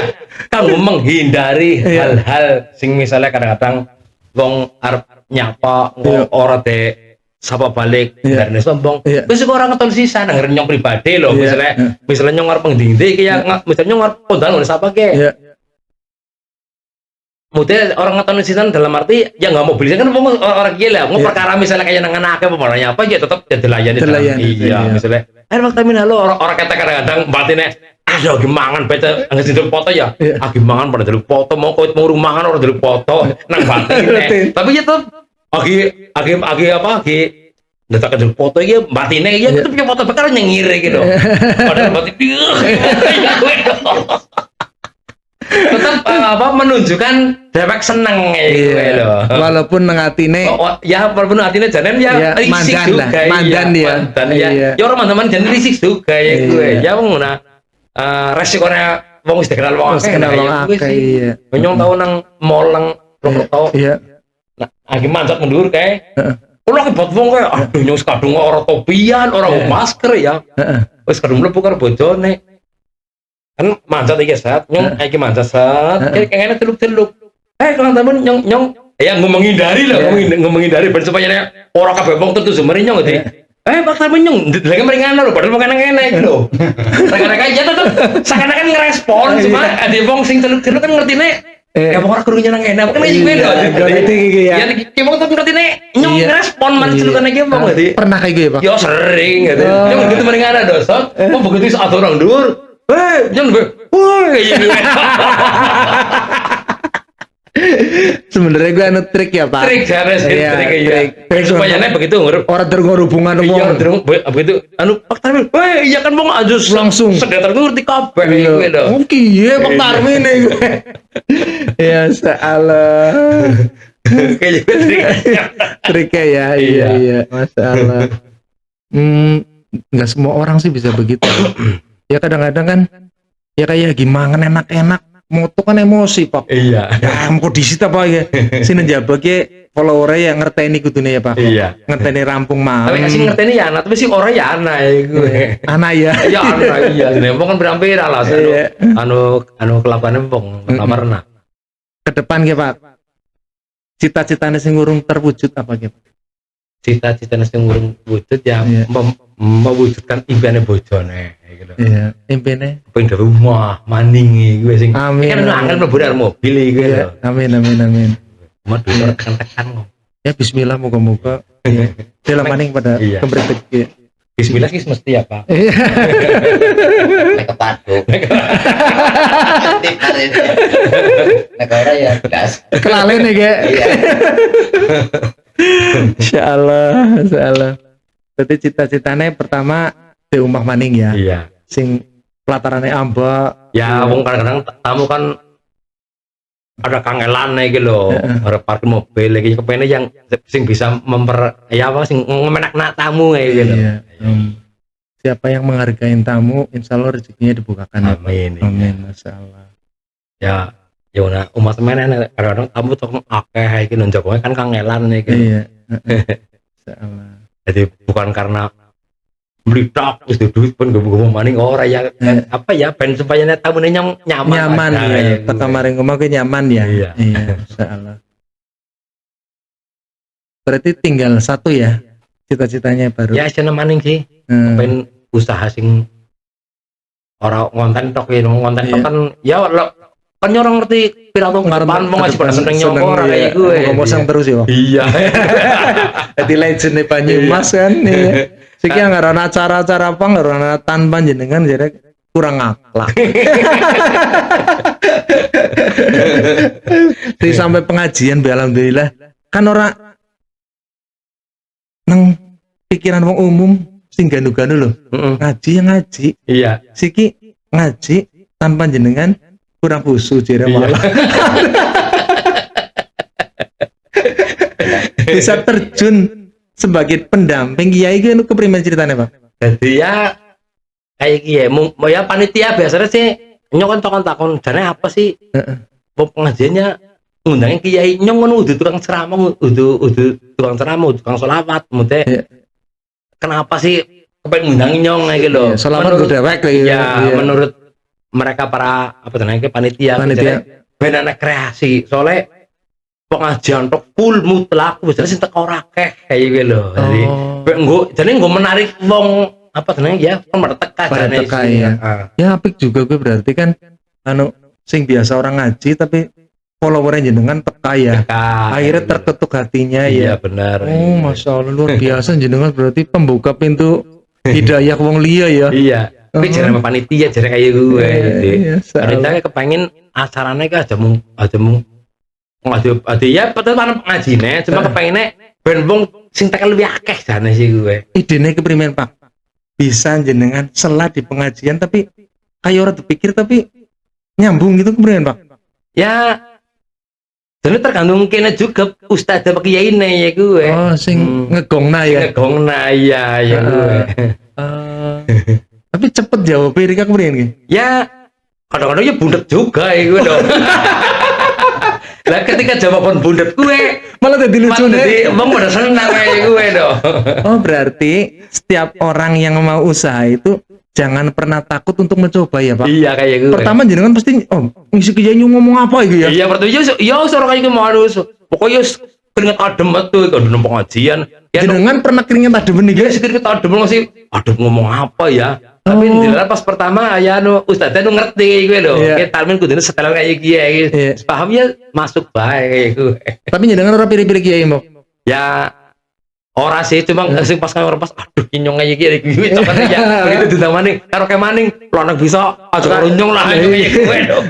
kamu menghindari Iya. hal-hal sing misalnya kadang-kadang wong arep nyapa, Iya. wong ora de sapa balik Iya. karena sombong. Iya. Wis orang ngeton sisa nang nyong pribadi loh, Iya. misalnya nyong arep ngdindi ki ya misalnya nyong arep kondangan sapa ke. Iya. Mudah orang ngeton sisan dalam arti ya nggak mau beli kan orang gila mau Iya. perkara misalnya kayak nang anaknya pemalanya apa ya tetap ya dilayani Dilayani, iya iya. misalnya Pak Tarmin halo orang kata kadang-kadang batinnya ada gimangan bete nggak sih foto ya Iya. gimangan pada dulu foto mau rumahan orang dulu foto nang batinnya tapi ya tetap agi apa datang ke foto ya batinnya ya tetap punya foto perkara nyengir gitu padahal batin tetap menunjukkan dewek seneng gitu loh. Walaupun nang atine Ya walaupun hatinya jalan ya Iya, risik mandan juga lah, mandan iya, ya. mandan ya Iya. ya orang mandan jadi risik juga ya gue Iya. ya wong nah resikonya wong wis dikenal wong terus akeh kenal nah, wong ya gue akeh sih iya. menyong tau nang mall nang Purwokerto Iya. nah lagi manjat mundur kayak Heeh. kalau akibat wong kayak aduh nyong kadung ora topian ora masker ya Heeh. wis kadung mlebu karo bojone kan manjat iki set nyong iki manjat set kayak kayaknya celuk-celuk kalau temen nyong ya menghindari lah menghindari ben supaya orang kabeh wong tentu semene nyong gitu Pak temen nyong lagi meringan lho padahal makanan enak lho rekan-rekan aja tetep seakan-akan ngerespon cuma ada wong sing celuk-celuk kan ngertine ya wong ora kurunya nang enak kan iki beda ngerti iki ya. ya ki wong tetep ngertine nyong Iya. ngerespon man celukan iki wong gitu Pernah kayak gitu ya, Pak? yo sering gitu nyong gitu meringan dosot kok begitu saat orang dhuwur nyong woi gitu Sebenarnya gue anu trik ya, Pak. trik jare sih Iya, trik ya trik. supaya nek begitu ngurup Orang terhubungan iya wong. terus begitu anu Pak Tarmin weh iya kan mau ajus Langsung. sedetar ngerti kabeh Iya. gitu lho Oke, iya Pak Tarmin nih gue. Ya salah. kayak gitu triknya Triknya ya, Iya. iya, masalah. Nggak semua orang sih bisa begitu. Ya kadang-kadang kan, ya kayak gimana enak-enak, moto kan emosi Pak. iya Ya mau disita Pak ya. Sini jabake followernya yang ngerteni kudune ya Pak. iya Ngerteni rampung malam. tapi kasih ngerteni ya anak tapi sih orang ya anak ya gue Anak ya. ya anak iya ini wong kan berampir lah Iya. anu kelakuannya wong pernah Ke depan ya Pak. Cita-citanya sing urung terwujud apa gitu? cita-cita sing urung wujud ya Iya. mewujudkan impiannya bojone gitu Iya, impine. pengen dari rumah maning gue sing Amin, kan amin. angel mlebu dari mobil gitu Iya, amin amin amin. cuma dulu tekan-tekan kok Ya bismillah moga-moga. Iya. Dalam maning pada Iya. kembretek ya. bismillah sih mesti ya Pak Iya. Nek kepaduk. Tipar itu. Nek ora ya belas. Kelalen nih kayak. Iya. Insyaallah, insyaallah. Berarti cita-citanya pertama di rumah maning ya. iya Sing pelatarannya ambak. ya wong kadang-kadang tamu kan ada kangelan nih gitu loh ada parkir mobil lagi kepengen yang sing bisa ya apa sing ngemenak tamu kayak gitu Iya. Siapa yang menghargai tamu, insya Allah rezekinya dibukakan. ya, Pak. amin Amin, masalah. ya ya nah umat mana kadang-kadang tamu tuh akeh kayak gitu Jokowi kan kangelan nih gitu Iya. Insyaallah. jadi bukan karena beli tak terus duit pun gue maning orang ya apa ya pengen supaya tamunya nyaman Nyaman aja, ya. kayak Teka gue. maring ngomong ke nyaman ya. Iya. Insyaallah. Berarti tinggal satu ya cita-citanya baru. ya seneng maning sih pengen usaha sing orang ngonten tok ya ngonten tok Iya. kan ya lo kan orang ngerti pidato ke depan mau ngasih pada seneng nyokor kayak gue ngomong terus ya. iya Jadi legend nih Banyumas kan. Iya. Siki ngaran acara-acara apa ngaran tanpa jenengan jadi kurang akhlak. Jadi sampai pengajian alhamdulillah kan orang nang pikiran wong umum sing ganu-ganu loh. Ngaji ya ngaji. iya Siki ngaji tanpa jenengan kurang khusyuk jere Iya. malah. Bisa terjun sebagai pendamping kiai itu keprimen ceritanya Pak? jadi ya kayak gitu mau ya panitia biasanya sih nyokon takon jane apa sih pengajiannya ngundangin kiai nyong kan udah tukang ceramah udah tukang ceramah tukang sholawat mute Iya. kenapa sih kepengen ngundangin nyong kayak gitu loh Iya, sholawat menurut udah dewek lagi. ya Iya. menurut mereka para apa namanya panitia ben ana kreasi soalnya pengajian tok full mutlak wis sing teko ora akeh kayak gitu loh jadi jadi nggo menarik wong apa namanya ya pemerteka Pada jane teka, sih. iya. Ah. Ya apik juga gue berarti kan anu sing biasa orang ngaji tapi followernya jenengan teka ya. Teka, Akhirnya gitu. terketuk hatinya iya ya. benar Oh, Masya Allah luar biasa jenengan berarti pembuka pintu hidayah wong liya ya. iya tapi jarang sama panitia jarang kayak gue jadi Iya, salah. panitia kepengen acaranya kan ada ya betul mana pengajine cuma kepengennya ben wong sing tekan lebih akeh jane sih gue Idenya keprimen Pak. Bisa jenengan selat di pengajian tapi kayak orang terpikir tapi nyambung gitu kemudian Pak. Ya jadi tergantung kena juga ustaz apa kiai ya gue. Oh, sing ngegongna ya. Ngegongna ya gue. Tapi cepet jawab Rika kemudian gitu. Ya kadang-kadang ya bundet juga ya gue dong. Lah ketika jawaban bundet gue Malah jadi lucu jadi emang pada senang kayak gue dong. Oh, berarti setiap orang yang mau usaha itu jangan pernah takut untuk mencoba ya Pak. Iya kayak gue. Pertama jenengan pasti ngisi kiai ngomong apa gitu ya. Iya pertama ya seorang kayak gue harus pokoknya keringet adem tuh kalau di pengajian. Ya Jenengan pernah keringet adem nih dia guys. keringet adem masih aduh ngomong apa ya. Tapi dilarang pas pertama ya ustadznya ngerti gue loh. Iya. Kayak Tarmin kudunya setelan kayak gitu. Iya. Paham ya masuk baik kayak gue. Tapi jenengan orang pilih-pilih kiai Mbok. Ya ora sih cuma sing pas kayak orang pas aduh kinyong kayak gitu coba ya begitu ditambah maning karo kayak maning anak bisa aja karo nyong lah kayak gue dong.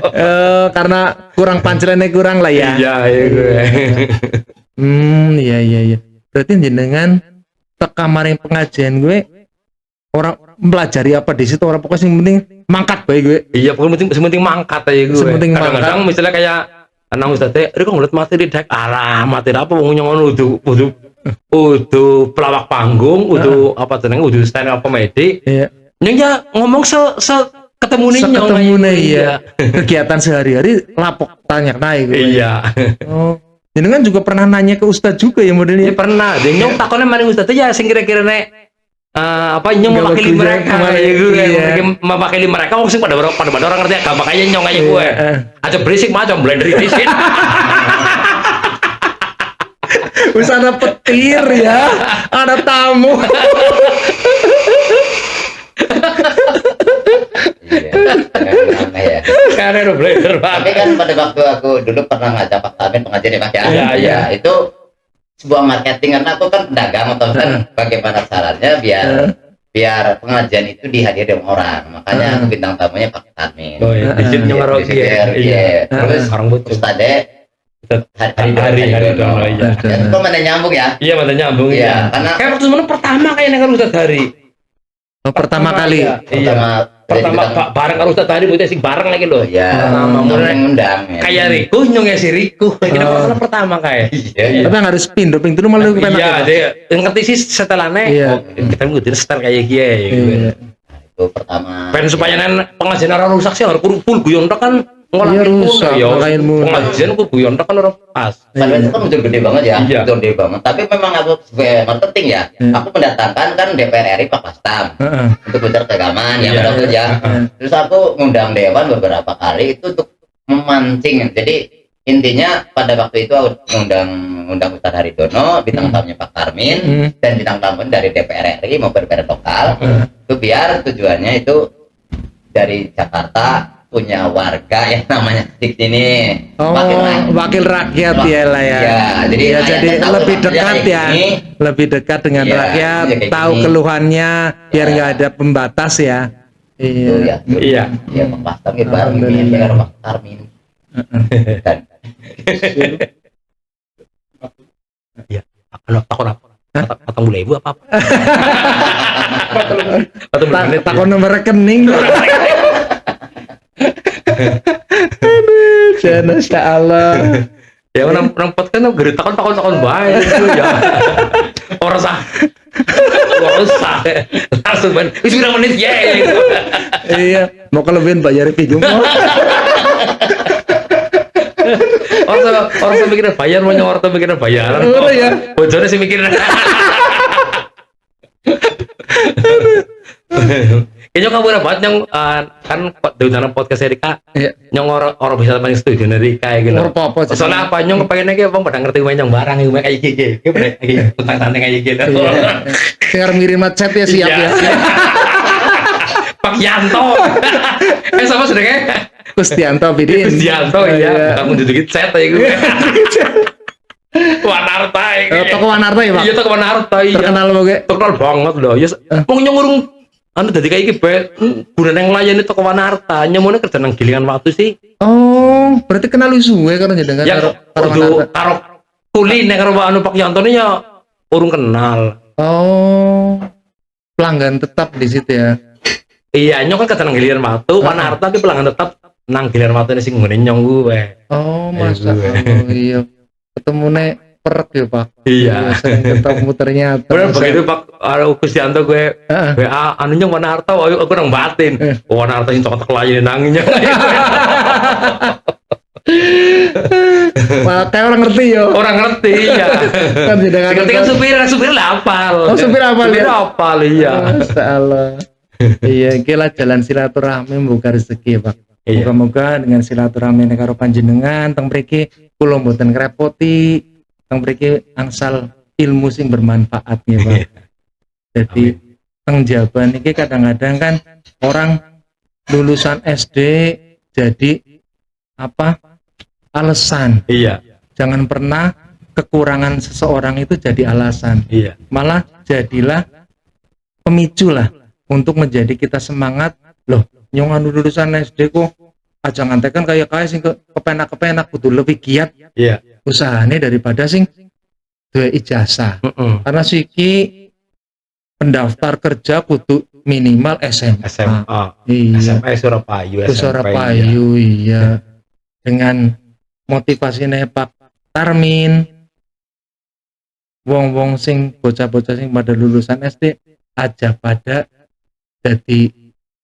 Karena kurang pancelannya kurang lah ya. Iya gue. Iya. Berarti jenengan teka maring pengajian gue orang pelajari apa di situ orang pokoknya yang penting mangkat baik gue. Iya pokoknya penting mangkat aja gue. Sementing Kadang-kadang mangkat. misalnya kayak anak ustadznya, "Rek ngeliat materi dek materi apa wong nyong udah pelawak panggung, udah apa jenenge, udah stand up comedy." Iya. Nyong ya ngomong ketemu nih nyong Ketemu kayak nih gitu. ya. Kegiatan sehari-hari lapok tanya naik gue. Iya. Oh. Jenengan juga pernah nanya ke ustadz juga ya Ya modelnya. pernah. Dan nyong takonnya maning ustadznya ya sing kira-kira nek apa nyong Nggak mewakili bagus ya, mereka kemarin. kayak gue Iya. mewakili mereka wong sing pada orang ngerti agama makanya nyong kayak gue aja berisik macam blender di sini. Wis ada petir ya, ada tamu. Iya. Karena ada blender Tapi banget. kan pada waktu aku dulu pernah ngajak Pak Tarmin pengajian ya Mas ya. Iya. Itu sebuah marketing karena aku kan pedagang atau kan bagaimana caranya biar pengajian itu dihadiri orang. Makanya aku bintang tamunya Pak Tarmin. Oh iya, di sini nyong karo Di sini, iya. Terus Orang butuh. Ustadz Hari dono, iya. Dan kok mana nyambung ya? Iya, mata nyambung Iya, ya. karena Kayak waktu sebenarnya pertama kayaknya kan Ustadz Hari. Pertama kali. Iya. Pertama bareng karo Ustadz Hari butuh sing bareng lagi loh. ya Pertama mulai undang ya. kayak Riku nyong ya si Riku. Kita masalah pertama kayak. Iya. Tapi yang harus pindah dulu malah gue Iya, dia ngerti sih setelahnya. Iya. Kita ngikutin setel kayak gini. Iya. Itu pertama. Pengen supaya pengajian orang rusak sih harus full guyon tok kan Iya, rusak, ngolahin mulu. pengajian ku guyon tok kan orang pas. Padahal itu kan muncul gede banget ya, Iya. muncul gede banget. Tapi memang aku sebagai marketing ya, aku mendatangkan kan DPR RI Pak Pastam Heeh. untuk bicara keagamaan ya, Iya. betul ya. Terus aku ngundang Dewan beberapa kali itu untuk memancing. Jadi intinya pada waktu itu aku ngundang Ustadz Haridono, bintang tamunya Pak Tarmin, dan bintang tamu dari DPR RI maupun DPR lokal. Itu biar tujuannya itu dari Jakarta punya warga yang namanya di sini Oh, wakil rakyat ya lah ya. Iya, jadi Ya, rakyatnya jadi tahu lebih maksudnya dekat kayak ya. gini. Lebih dekat dengan Iya, rakyat, iya, kayak tahu gini. keluhannya biar Iya. nggak ada pembatas ya. Itu Iya. ya. Iya. Ya Pak Pastam gitu baru ini Alhamdulillah. ya Pak Tarmin. Dan Takon apa? Atau mulai ibu apa? Atau menit. Takon nomor rekening. Aduh, Masya Allah. Ya orang podcast kan gede takon baik itu ya. Orang sah. Langsung main. Wis pirang menit ya. Iya, mau kelebihan Pak Yari Pigum. Orang mikirnya bayar, mau orang mikirnya bayaran. Oh, iya. Bojone sih mikirnya. Kayaknya kamu udah banget yang kan di dalam podcast Erika, Iya. nyong orang bisa main studio Erika gitu. Ora apa-apa, Cik. Soalnya apa nyong kepengennya kayak bang pada ngerti main yang barang yang kayak gini, kayak tentang tentang kayak gini. Dengar ngirim chat ya siap Iya. ya. Pak Yanto, sama sudah kayak Kustianto Bidin. Yanto ya, kamu duduk chat aja gue. Wanarta ya. Toko Wanarta ya Pak? Iya toko Wanarta iya. Terkenal banget. Terkenal banget loh. Ya, mau nyongurung anu dadi kayak iki guna yang layani toko Wanarta, nyamune kerja nang gilingan waktu sih. Oh, berarti kenal lu suwe kan jenengan Ya karo kudu Wanarta. karo kuliner karo anu Pak Yantone ya urung kenal. Oh, pelanggan tetap di situ ya. Iya, nyok kan kerja nang gilingan waktu, Wanarta ki pelanggan tetap nang gilir matane sing ngene nyong gue. Oh, masa iya. Ketemune perek ya, Pak. Iya. Sering ketemu ternyata. Bener begitu Pak Gustianto gue WA anu nyong Wana Harta ayo aku nang batin. Wana Harta sing cocok layan nanginya. Wah, kayak orang ngerti ya. Orang ngerti ya. Kan tidak Ngerti kan supir lah hafal. Oh, supir hafal ya? Supir hafal iya. Masalah. Iya, kira jalan silaturahmi membuka rezeki, Pak. Iya. Moga-moga dengan silaturahmi karo panjenengan teng mriki kula mboten ngrepoti, teng mriki angsal ilmu sing bermanfaat ya, Pak. Jadi teng jaban iki kadang-kadang kan orang lulusan SD jadi apa? Alasan. Iya. Jangan pernah kekurangan seseorang itu jadi alasan. Iya. Malah jadilah pemicu lah untuk menjadi kita semangat. Loh, nyong anu lulusan SD kok aja ngantekan kayak sing kepenak kudu lebih giat Iya. usahane daripada sing duwe ijazah. Karena siki pendaftar kerja kudu minimal SMA. SMA. Iya. SMA Surapayu. Surapayu iya. Dengan motivasinya Pak Tarmin, wong-wong sing bocah-bocah sing pada lulusan SD aja pada jadi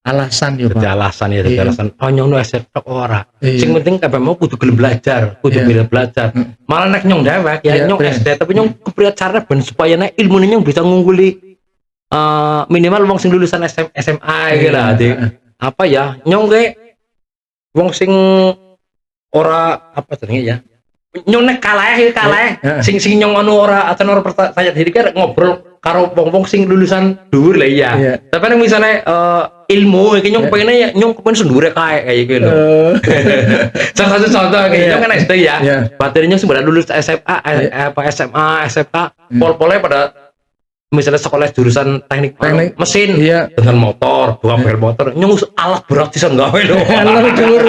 alasan ya Pak. Jadi alasan ya, Iya. alasan. Oh nyong nu SMP ora. Iya. Sing penting kabeh mau kudu gelem belajar, kudu Iya. milih belajar. Malah nek nyong dewek ya Iya, nyong bener. SD tapi nyong kepriye carane ben supaya nek ilmune nyong bisa ngungguli minimal wong sing lulusan SMA iki lah. Di apa ya? Nyong ge wong sing ora apa jenenge ya? Nyong nek kalah sing nyong anu ora acan ora percaya diri kan ngobrol karo wong-wong sing lulusan dhuwur lah iya. Iya. Tapi nek misale ilmu iki nyong pengennya ya nyong kepen sendure kayak gitu lho. Salah satu contoh kayak nyong kan SD ya. Iya. Baterainya sudah lulus SMA apa SMA, SMK, pol-polnya pada misalnya sekolah jurusan teknik mesin Iya. dengan motor, bukan bengkel motor, nyong alat berat sisan gawe lho. Kalau dhuwur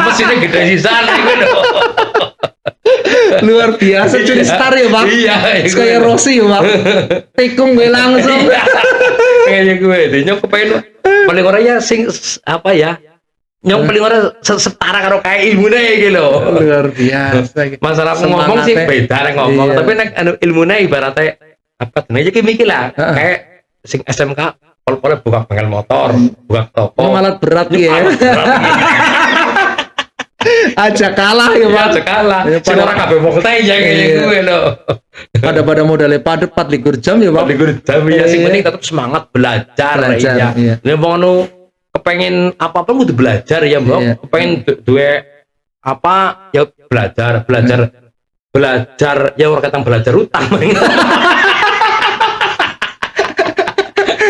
Mesinnya gede sisan gitu lho. luar biasa curi star ya Pak. Iya, Kayak Rossi ya Pak. Tikung gue langsung. Kayak gue, deh nyong kepengen paling orang ya sing apa ya? Nyong paling orang setara karo kayak ilmune iki lho. Luar biasa. Masalah ngomong sih Semangatnya. beda nek ngomong, Iya. tapi nek anu ilmune ibaratnya apa jenenge iki mikir lah. Kayak sing SMK pol-pole buka bengkel motor, buka toko. Ini malah berat Nyong ya. alat berat. Aja kalah ya Pak. Ya sekolah. Ya, Sing ora kabeh wong teh ya Iya. gue lho. Pada modalnya padet 4 jam ya Pak. Ligur jam ya sing penting tetap semangat belajar Belajar, iya. Nek wong anu kepengen apa-apa kudu belajar ya, Mbok. Iya. Kepengen duwe apa ya belajar ya ora ketang belajar utang.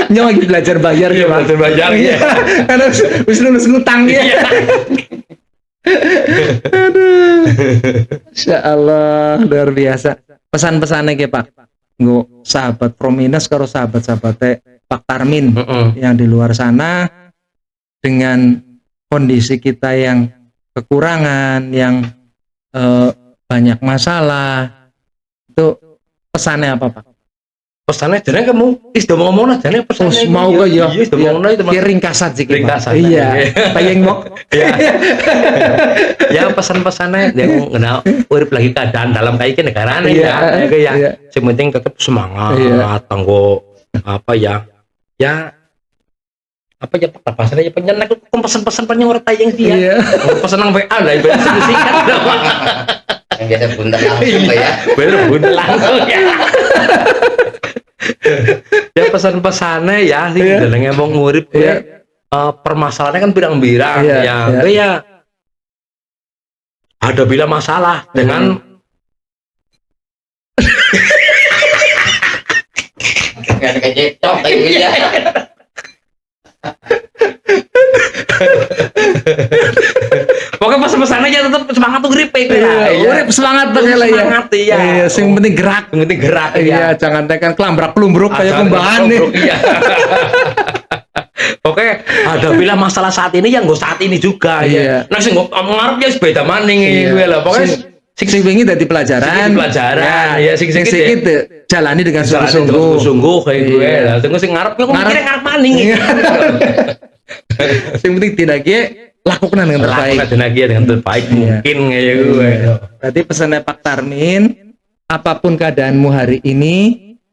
Nyong lagi belajar bayar ya Pak. Belajar bayar ya. Karena wis lulus ngutang ya. Masya Allah, luar biasa. Pesan-pesannya ke Pak, nggo sahabat Prominus karo sahabat-sahabatnya Pak Tarmin yang di luar sana dengan kondisi kita yang kekurangan, yang banyak masalah, itu pesannya apa Pak? Pesannya jane kamu sudah mau ngomong aja nih pesannya. Mau kok ya? Iya, sudah mau ngomong itu Ki ringkasan sih Ki, Pak. Ringkasan. Iya, pengen mau. Ya. Ya pesan-pesannya yang kenal urip lagi keadaan dalam kayak gini negara nih Iya, ya. Ya. iya. Yang penting tetap semangat, Iya. tanggo apa ya? Ya apa ya pesannya ya penyenek pesan-pesan panjang orang tayang sih ya. Iya. Pesan nang WA lah ibarat singkat. Yang biasa bunter langsung Pak ya. Bener bener langsung ya. Ya pesan-pesannya ya sih Iya. jenenge wong ngurip Iya. permasalahannya kan birang-birang Iya, ya. iya. Ya ada bila masalah dengan Nggak ada kececok kayak gitu ya. pokoknya pesan-pesannya aja tetap semangat tuh grip ya. Urip semangat banget lah ya. Semangat iya. Iya, sing penting gerak. Yang penting gerak Iya, ya. jangan tekan kelambrak-kelumbruk kayak kumbahan nih. Iya. Oke, ada bila masalah saat ini yang gue saat ini juga Iya. ya. Nah, sing ngarep ya beda maning Iya. gue lah. Pokoknya sing wingi dadi pelajaran. Sing pelajaran, ya, sing sing sikit sikit jalani dengan jalan sungguh-sungguh. sungguh kayak gue Iya. lah. Tunggu sing ngarep, gue mikirnya ngarep maning. Iya. Sing penting tidak ge lakukan dengan terbaik. Lakukan lagi dengan terbaik Iya. mungkin kayak gue. Berarti pesannya Pak Tarmin, apapun keadaanmu hari ini,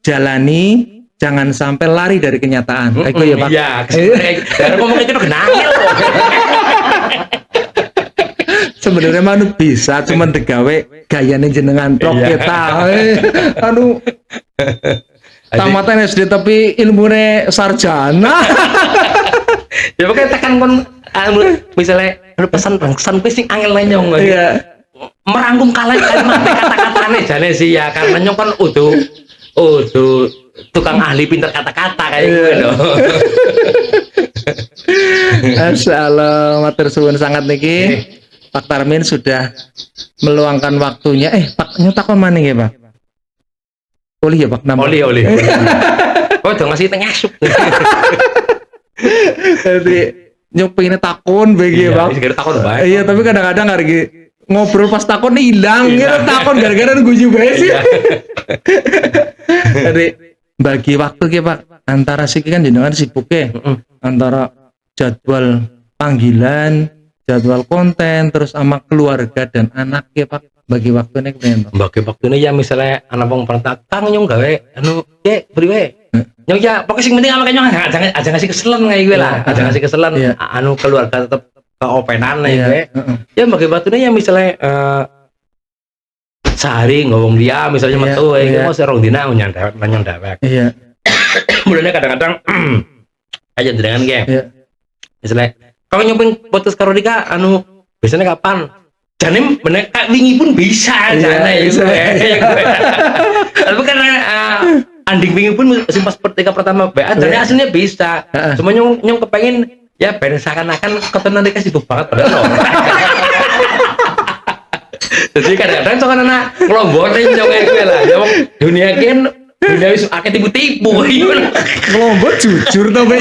jalani, jangan sampai lari dari kenyataan. Kayak gue ya Pak. Iya, karena ngomong itu genangil loh. Sebenarnya manu bisa cuman digawe gayane jenengan tok Iya. kita. Anu tamatan SD tapi ilmune sarjana. Ya pokoknya tekan kon misalnya pesan gue sing angel nyong. Iya. Merangkum kalimat kata-katane jane sih ya karena nyong kan udah tukang ahli pinter kata-kata kayak gue loh. Masyaallah, matur suwun sangat niki. Pak Tarmin sudah meluangkan waktunya. Pak nyotakon mana ya, Pak? Oli ya, Pak? Oli. Oh, udah ngasih tengah sup. Jadi nyok pengen takon bagi ya, Pak. Iya, takon baik. Iya, tapi kadang-kadang hari ngobrol pas takon hilang, Iya. takon gara-gara guyu bae sih. Jadi bagi waktu ya, Pak. Antara sih kan jenengan sibuk ya. Antara jadwal panggilan, jadwal konten, terus sama keluarga dan anak ya Pak, bagi waktunya kemudian Pak. Bagi waktunya ya misalnya anak wong pernah kang nyong gawe anu beri we. Nyong ya pokoknya sing penting apa nyong aja ngasih keselan kayak gue lah, aja ngasih keselan anu keluarga tetap keopenan kayak gue. Ya bagi waktunya ya misalnya sehari ngomong dia misalnya metu mau serong dina nyong dewek. Iya. Mulanya kadang-kadang aja dengan ge. Iya. Misalnya kalau nyobain podcast karo Dika anu biasanya kapan? Jane bener kayak wingi pun bisa jane bisa. Tapi karena anding wingi pun pas ketika pertama BA jane aslinya bisa. Cuma nyong kepengen ya ben seakan-akan ketenan Dika sibuk banget padahal. Jadi kadang-kadang sokan anak ngelombotin nyong kayak lah. Dunia kan dunia wis akeh tipu-tipu. Ngelombok jujur to Pak.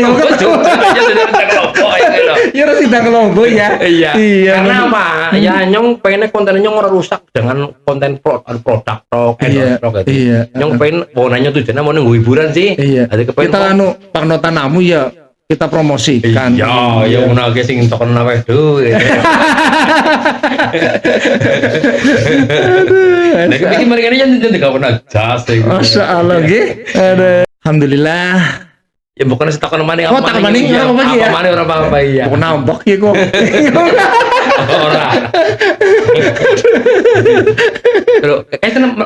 Ya harus kita ngelombok ya. Iya. Karena apa? Ya nyong pengennya kontennya nyong ora rusak dengan konten produk tok, endorse gitu. Iya. Nyong pengen warnanya tujuannya mau nunggu hiburan sih. Iya. Ada kepengen Kita anu pangnotamu ya kita promosikan. Iya, ya ngono ge sing token awake duit. Nek iki mari kene yen gak pernah jas. Masyaallah nggih. Alhamdulillah. Ya bukan setakon maning Oh, takon maning ora apa-apa ya. Apa maning ora apa-apa iya. Kok nambok ya kok. Ora. Terus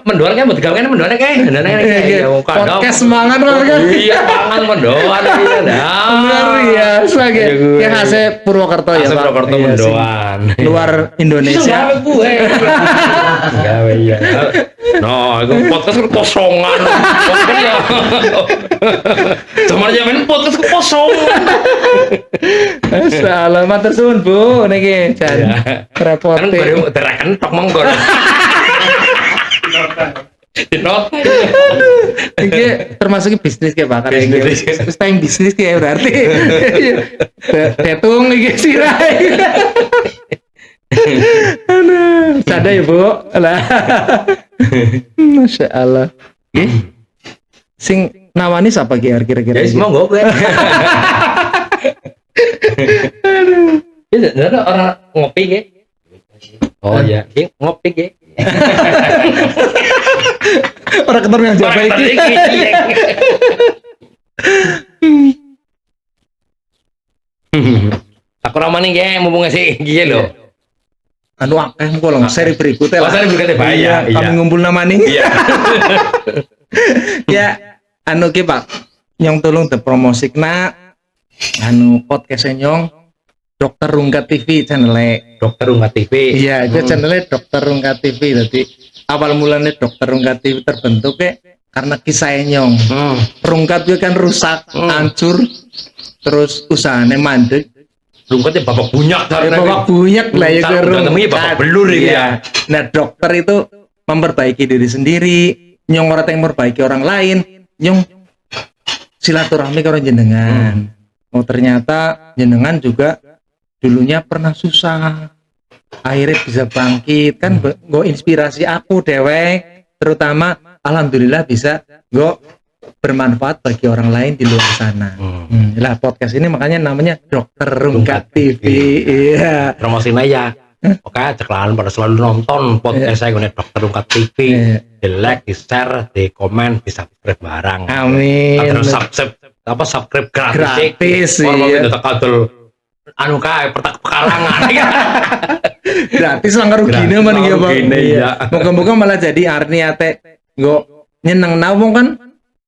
mendoan kan buat gawe kan mendoan kayak podcast semangat kan. Iya, pangan mendoan iya dah. Luar biasa gitu. Yang hasil Purwokerto ya, Pak. Purwokerto Iya, mendoan. Luar Indonesia. Gue. Gawe iya. No, itu podcast kekosongan. Podcast ya. Cuma jamin podcast kekosongan. Salah matur suwun Bu niki jan repot. Kan gue terakan tok monggo. Dinot. Iki termasuk bisnis kayak Pak. Bisnis. Wis pengen bisnis kayak berarti. Tetung iki sirai. Aduh, sada ya Bu. Lah. Masya Allah. Sing nawani siapa kira-kira? Ya monggo gue. Ya ada orang ngopi ge. Oh iya, ngopi ge. Orang ketor yang Jawa iki. Aku ramane ge mumpung ngasih iki lho. Anu akeh mengko long seri berikutnya lah. Seri berikutnya bahaya. Kami ngumpul nama nih. Iya. Ya, anu ki Pak, nyong tolong dipromosikna anu podcast nyong Dokter Rungkat TV channelnya. Dokter Rungkat TV. Iya, itu channelnya Dokter Rungkat TV. Jadi awal mulanya Dokter Rungkat TV terbentuk karena kisah nyong. Rungkat itu kan rusak, hancur, terus usahanya mandek. Rungkatnya babak bunyak Babak bunyak lah ya namanya babak belur ya. Nah dokter itu memperbaiki diri sendiri, nyong orang yang memperbaiki orang lain, nyong silaturahmi ke orang jenengan. Oh ternyata jenengan juga dulunya pernah susah, akhirnya bisa bangkit kan, gue inspirasi aku dewek, terutama alhamdulillah bisa gue bermanfaat bagi orang lain di luar sana. Lah podcast ini makanya namanya Dokter Rungkat Rungkat TV. Iya. Promosinya ya. Oke, ceklaan pada selalu nonton podcast saya gue Dokter Rungkat TV. Iya. Di like, di share, di komen, di subscribe barang. Amin. Terus subscribe gratis. Gratis, Orang iya. itu kadul anu kae pertak pekarangan. Gratis lah karo Gratis gini man lah ya karo Bang. gini, Iya. ya. Moga-moga malah jadi arni ate nggo nyeneng wong kan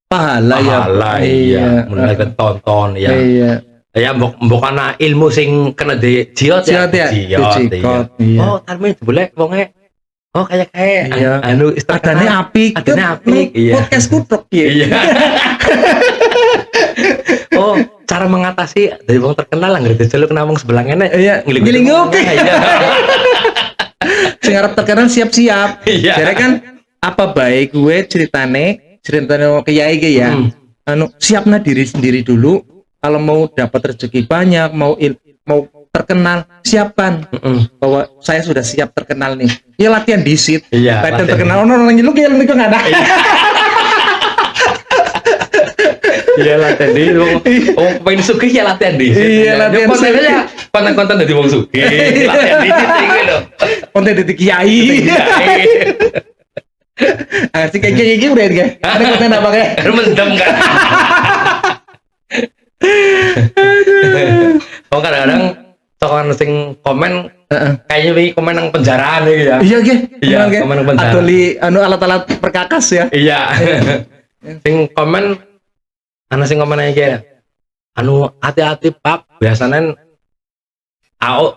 pahala ya. Pahala iya. Mulai tonton ya. Iya. Ya mbok ana ilmu sing kena di jiot Jiot ya? Dijikot, iya. Oh, tarme boleh wonge. Oh, kayak Iya. anu Adane apik. Adane apik, iya. Podcast kutruk ya. Iya. Oh, cara mengatasi dari wong terkenal lah ngerti celuk nang wong sebelah ngene. Iya, ngiling oke. Iya. Sing arep terkenal siap-siap. Iya. Jadi kan apa baik gue ceritane kiai ge ya. Anu siapna diri sendiri dulu. Kalau mau dapat rezeki banyak, mau terkenal, siapkan bahwa saya sudah siap terkenal nih. Ya latihan disit. Iya, Latihan latihan. terkenal. Orang nyeluk ya lu nggak ada. Iya latihan di wong pengen sugih ya latihan di. Iya, latihan kontennya sugih. konten-konten dari wong sugih. Latihan di iki lho. Konten detik kiai. Asik kayak gini udah ya. Ada konten apa kayak? Mendem kan. Oh kadang-kadang sokan sing komen kayaknya ini komen nang penjaraan iki ya. Iya ge. Iya, komen nang penjara. Adoli anu alat-alat perkakas ya. Iya. Sing komen ana sing komen iki. Anu hati-hati Pak, biasanya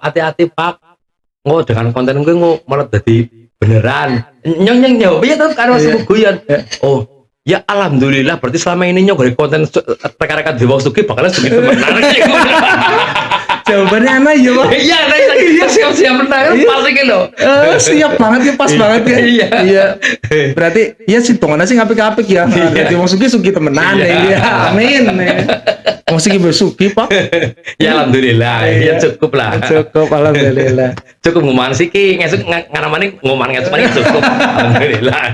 hati-hati Pak. Ngo dengan konten gue malah jadi beneran. Nyong iya tuh karo Iya. guyon. Oh, ya alhamdulillah berarti selama ini nyong dari konten rekan-rekan di Wong Sugi bakalan sugi temenan. Jawabannya anak ya Pak. Iya, iya siap-siap menang Iya. pas iki lho. Siap banget ya, pas banget ya. Iya. Iya. Berarti ya hitungannya sih ngapik-ngapik ya. Jadi wong sugi temenan Iya. ya. Amin. Wong sugi bersugi Pak. Ya alhamdulillah, ya Iya. cukup lah. Cukup alhamdulillah. Cukup nguman sih ki, ngesuk nganamane nguman ngesuk cukup. Alhamdulillah.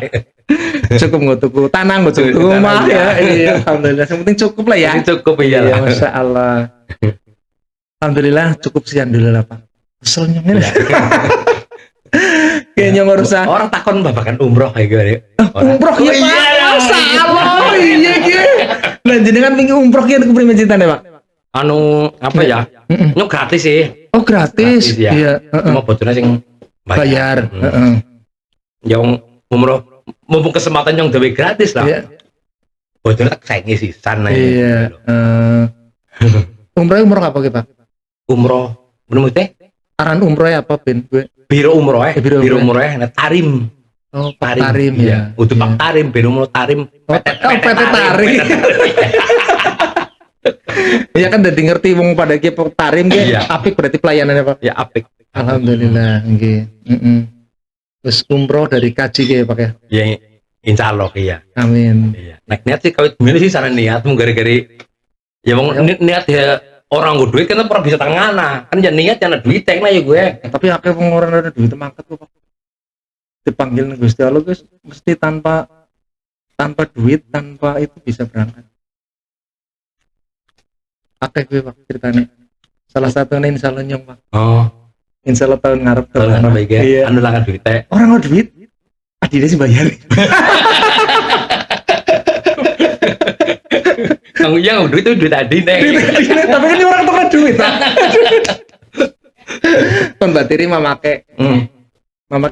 Cukup nggak tuku tanah nggak tuku Tuku rumah tanah, ya. iya. Iya, alhamdulillah. Yang penting cukup lah ya. Ini cukup iya Iya, lah. masya Allah. Alhamdulillah cukup sekian dulu lah Pak. Keselnya ini. Kayaknya nggak usah. Orang takon babakan umroh kayak gini. Umroh ya iya, Pak. iya, Masa iya. Allah iya gitu. Lah jenengan minggu umroh ki aku prima cintane Pak. Anu apa ya? Mm-mm. Ini gratis sih. Oh gratis. Ya. Iya. Cuma bocornya sing Bayar. Yang umroh mumpung kesempatan yang dewe gratis lah. Iya. Bocornya tak saingi sih sana. Iya. Umroh apa ki Pak? Umroh menurut teh Aran umroh apa Ben? Gue. biro umroh Biro biro umroh. umroh nah tarim. Oh Pak Tarim ya. Untuk Pak Tarim, biro umroh Tarim. PT Tarim. Iya kan udah ngerti wong pada ki Pak Tarim ki Iya. apik berarti pelayanannya Pak. Ya apik. Alhamdulillah nggih. Terus umroh dari kaji ki Pak ya. Ya insya Allah iya. Amin. Iya. Nek niat sih kalau gimana sih saran niat gara-gara ya mau niat ya orang gue duit kan pernah bisa tangana kan jangan niat jangan duit nah ya gue. Tapi akeh wong ora ada duit mangkat kok Pak. Dipanggil nang Gusti Allah guys mesti tanpa duit, tanpa itu bisa berangkat. Akeh gue Pak ceritanya. Salah satunya insya Allah nyong Pak. Oh, Insya Allah tahun ngarep kalau nggak baik ya, Iya. anu langan duit teh. Orang nggak duit, adilnya sih bayar. Yang yang duit itu duit adi nih. Tapi kan ini orang tukar duit. Kon batiri mamake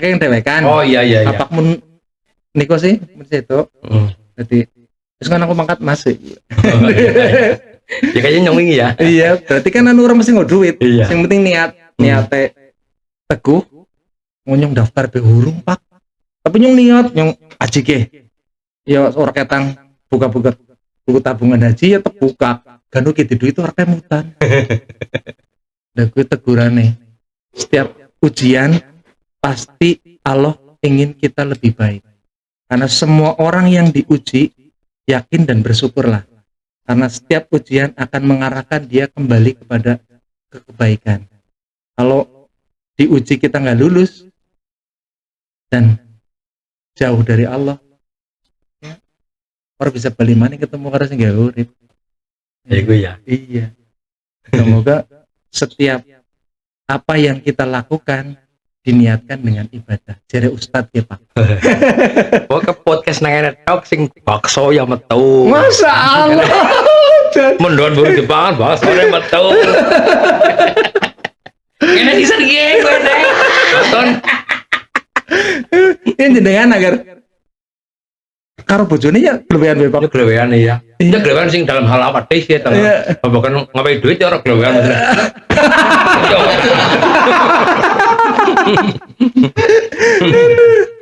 yang dewekan. Oh iya iya iya. Apak mun niko sih mun itu. Jadi terus kan aku mangkat masih. Oh, iya. Ya kayaknya nyong ini ya. Iya, berarti kan anu orang mesti nggak duit. Iya. Yang penting niate teguh. Nyong daftar be hurung Pak. Tapi nyong niat nyong ajike. Ya orang ketang buka-buka buku tabungan haji ya terbuka. Ganu gitu duit itu orang mutan. Dan gue tegurane. Setiap ujian pasti Allah ingin kita lebih baik. Karena semua orang yang diuji yakin dan bersyukurlah. Karena setiap ujian akan mengarahkan dia kembali kepada kebaikan. Kalau diuji kita nggak lulus dan jauh dari Allah, ya, orang bisa balik mana ketemu karena nggak urip. Ya gue ya. Iya. Semoga setiap apa yang kita lakukan diniatkan dengan ibadah. Jare Ustadz ya Pak. Pokoknya podcast nang enek tok sing bakso ya metu. Masya Allah. Mendon baru dipangan bakso ya metu. Enak bisa gue nek. Nonton. Ini jenengan agar karo bojone ya kelebihan Ini Pak. gelewean ya. Ini gelewean sing dalam hal apa sih ya Iya. bahkan ngapain duit ya orang gelewean maksudnya.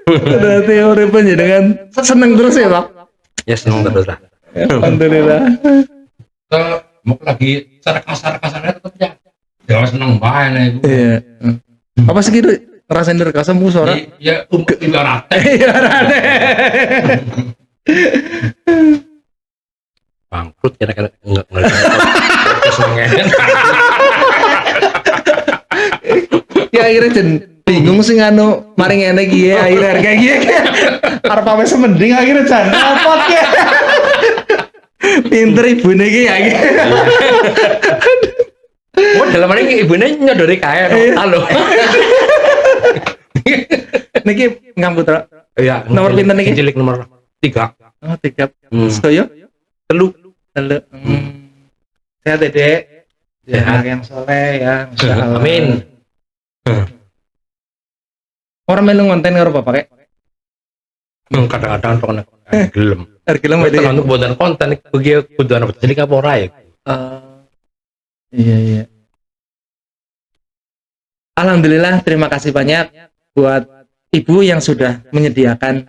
Berarti urip panjenengan seneng terus ya Pak. Ya seneng terus lah. Alhamdulillah. Kalau mau lagi cara kasar-kasarnya tetap ya. Jangan seneng banget itu. Iya. Apa sih gitu ngerasain dari kasamu suara? Ya ibaratnya. Iya, Rane. Bangkrut kira-kira enggak podcast mengenai. Ya akhirnya jen bingung sih nganu mari ngene iki ya akhirnya harga iki. Arep apa semending akhirnya jan repot ya. Pinter ibune iki ya. Oh dalam ini ibunya nyodori kaya halo. Niki ngambut Ra. Iya. Nomor pinten niki? Cilik nomor 3. Oh, 3. Hmm. Setuju? Telu. Telu. Sehat ya, Dek. Ya, Sehat. anak yang soleh ya. Masya Allah. Amin. Orang melu ngonten karo bapak kek. Kadang-kadang pokoknya gelem. Tergelem Tapi wae. tergantung kebutuhan konten bagi kebutuhan apa cilik apa ora ya. Iya iya. Alhamdulillah, terima kasih banyak buat ibu yang sudah menyediakan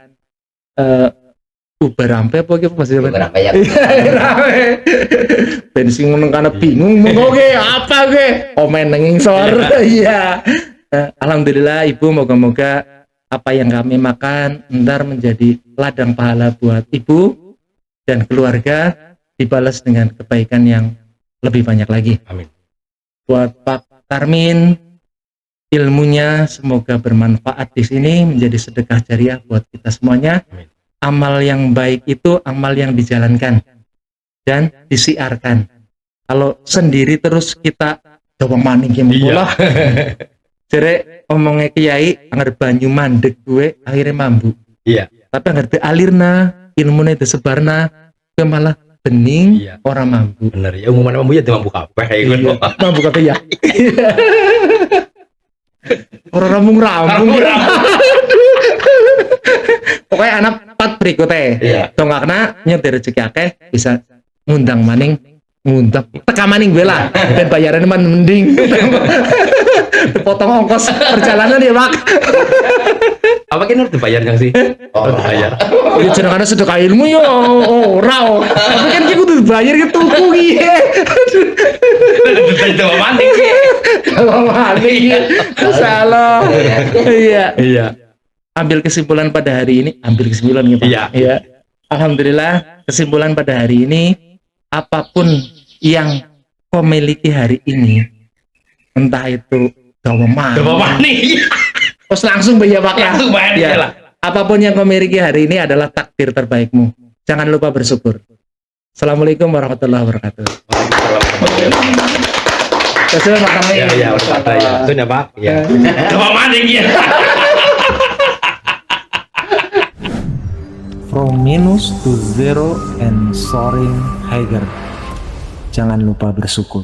Uber rampe apa gitu masih Beberapa ya. bensin meneng kana bingung monggo ge apa ge komen nang ngisor. Iya. Alhamdulillah ibu, moga-moga apa yang kami makan ntar menjadi ladang pahala buat ibu dan keluarga, dibalas dengan kebaikan yang lebih banyak lagi. Amin. Buat Pak Karmin, ilmunya semoga bermanfaat di sini, menjadi sedekah jariah buat kita semuanya. Amin. Amal yang baik itu amal yang dijalankan dan disiarkan. Kalau sendiri terus kita coba maning game bola. Jere omongnya kiai anggar banyu mandek gue akhirnya mambu. Iya. Tapi anggar dialirna, ilmunya disebarna, gue malah bening, Iya. orang mambu. Bener ya, umumannya mampu ya mampu kabeh kayak gitu. Iya, mambu kabeh ya. Orang rambung-rambung. Pokoknya anak 4 berikutnya. Iya. Dongakna nyetir rezeki akeh bisa ngundang maning, ngundang teka maning gue lah. Dan bayarannya man mending. Potong ongkos perjalanan ya Pak. Apa kini harus dibayar yang sih? Oh, Harus dibayar. Ya jeneng ana sedekah ilmu yo ora. Tapi kan ki kudu dibayar ki tuku ki. Coba maning sih. Maning. Salah. Iya. Iya. Ambil kesimpulan pada hari ini, ambil kesimpulan ya Pak. Iya. Alhamdulillah, kesimpulan pada hari ini, apapun yang kau miliki hari ini, entah itu gawe Coba maning. terus langsung bayar Pak. Langsung bayar Ya. lah. Apapun yang kau miliki hari ini adalah takdir terbaikmu. Jangan lupa bersyukur. Assalamualaikum warahmatullahi wabarakatuh. Sesuai makamnya. Iya, iya, ada ya. Itu ya, Pak. Iya. Coba maning ya. From minus to zero and soaring higher. Jangan lupa bersyukur.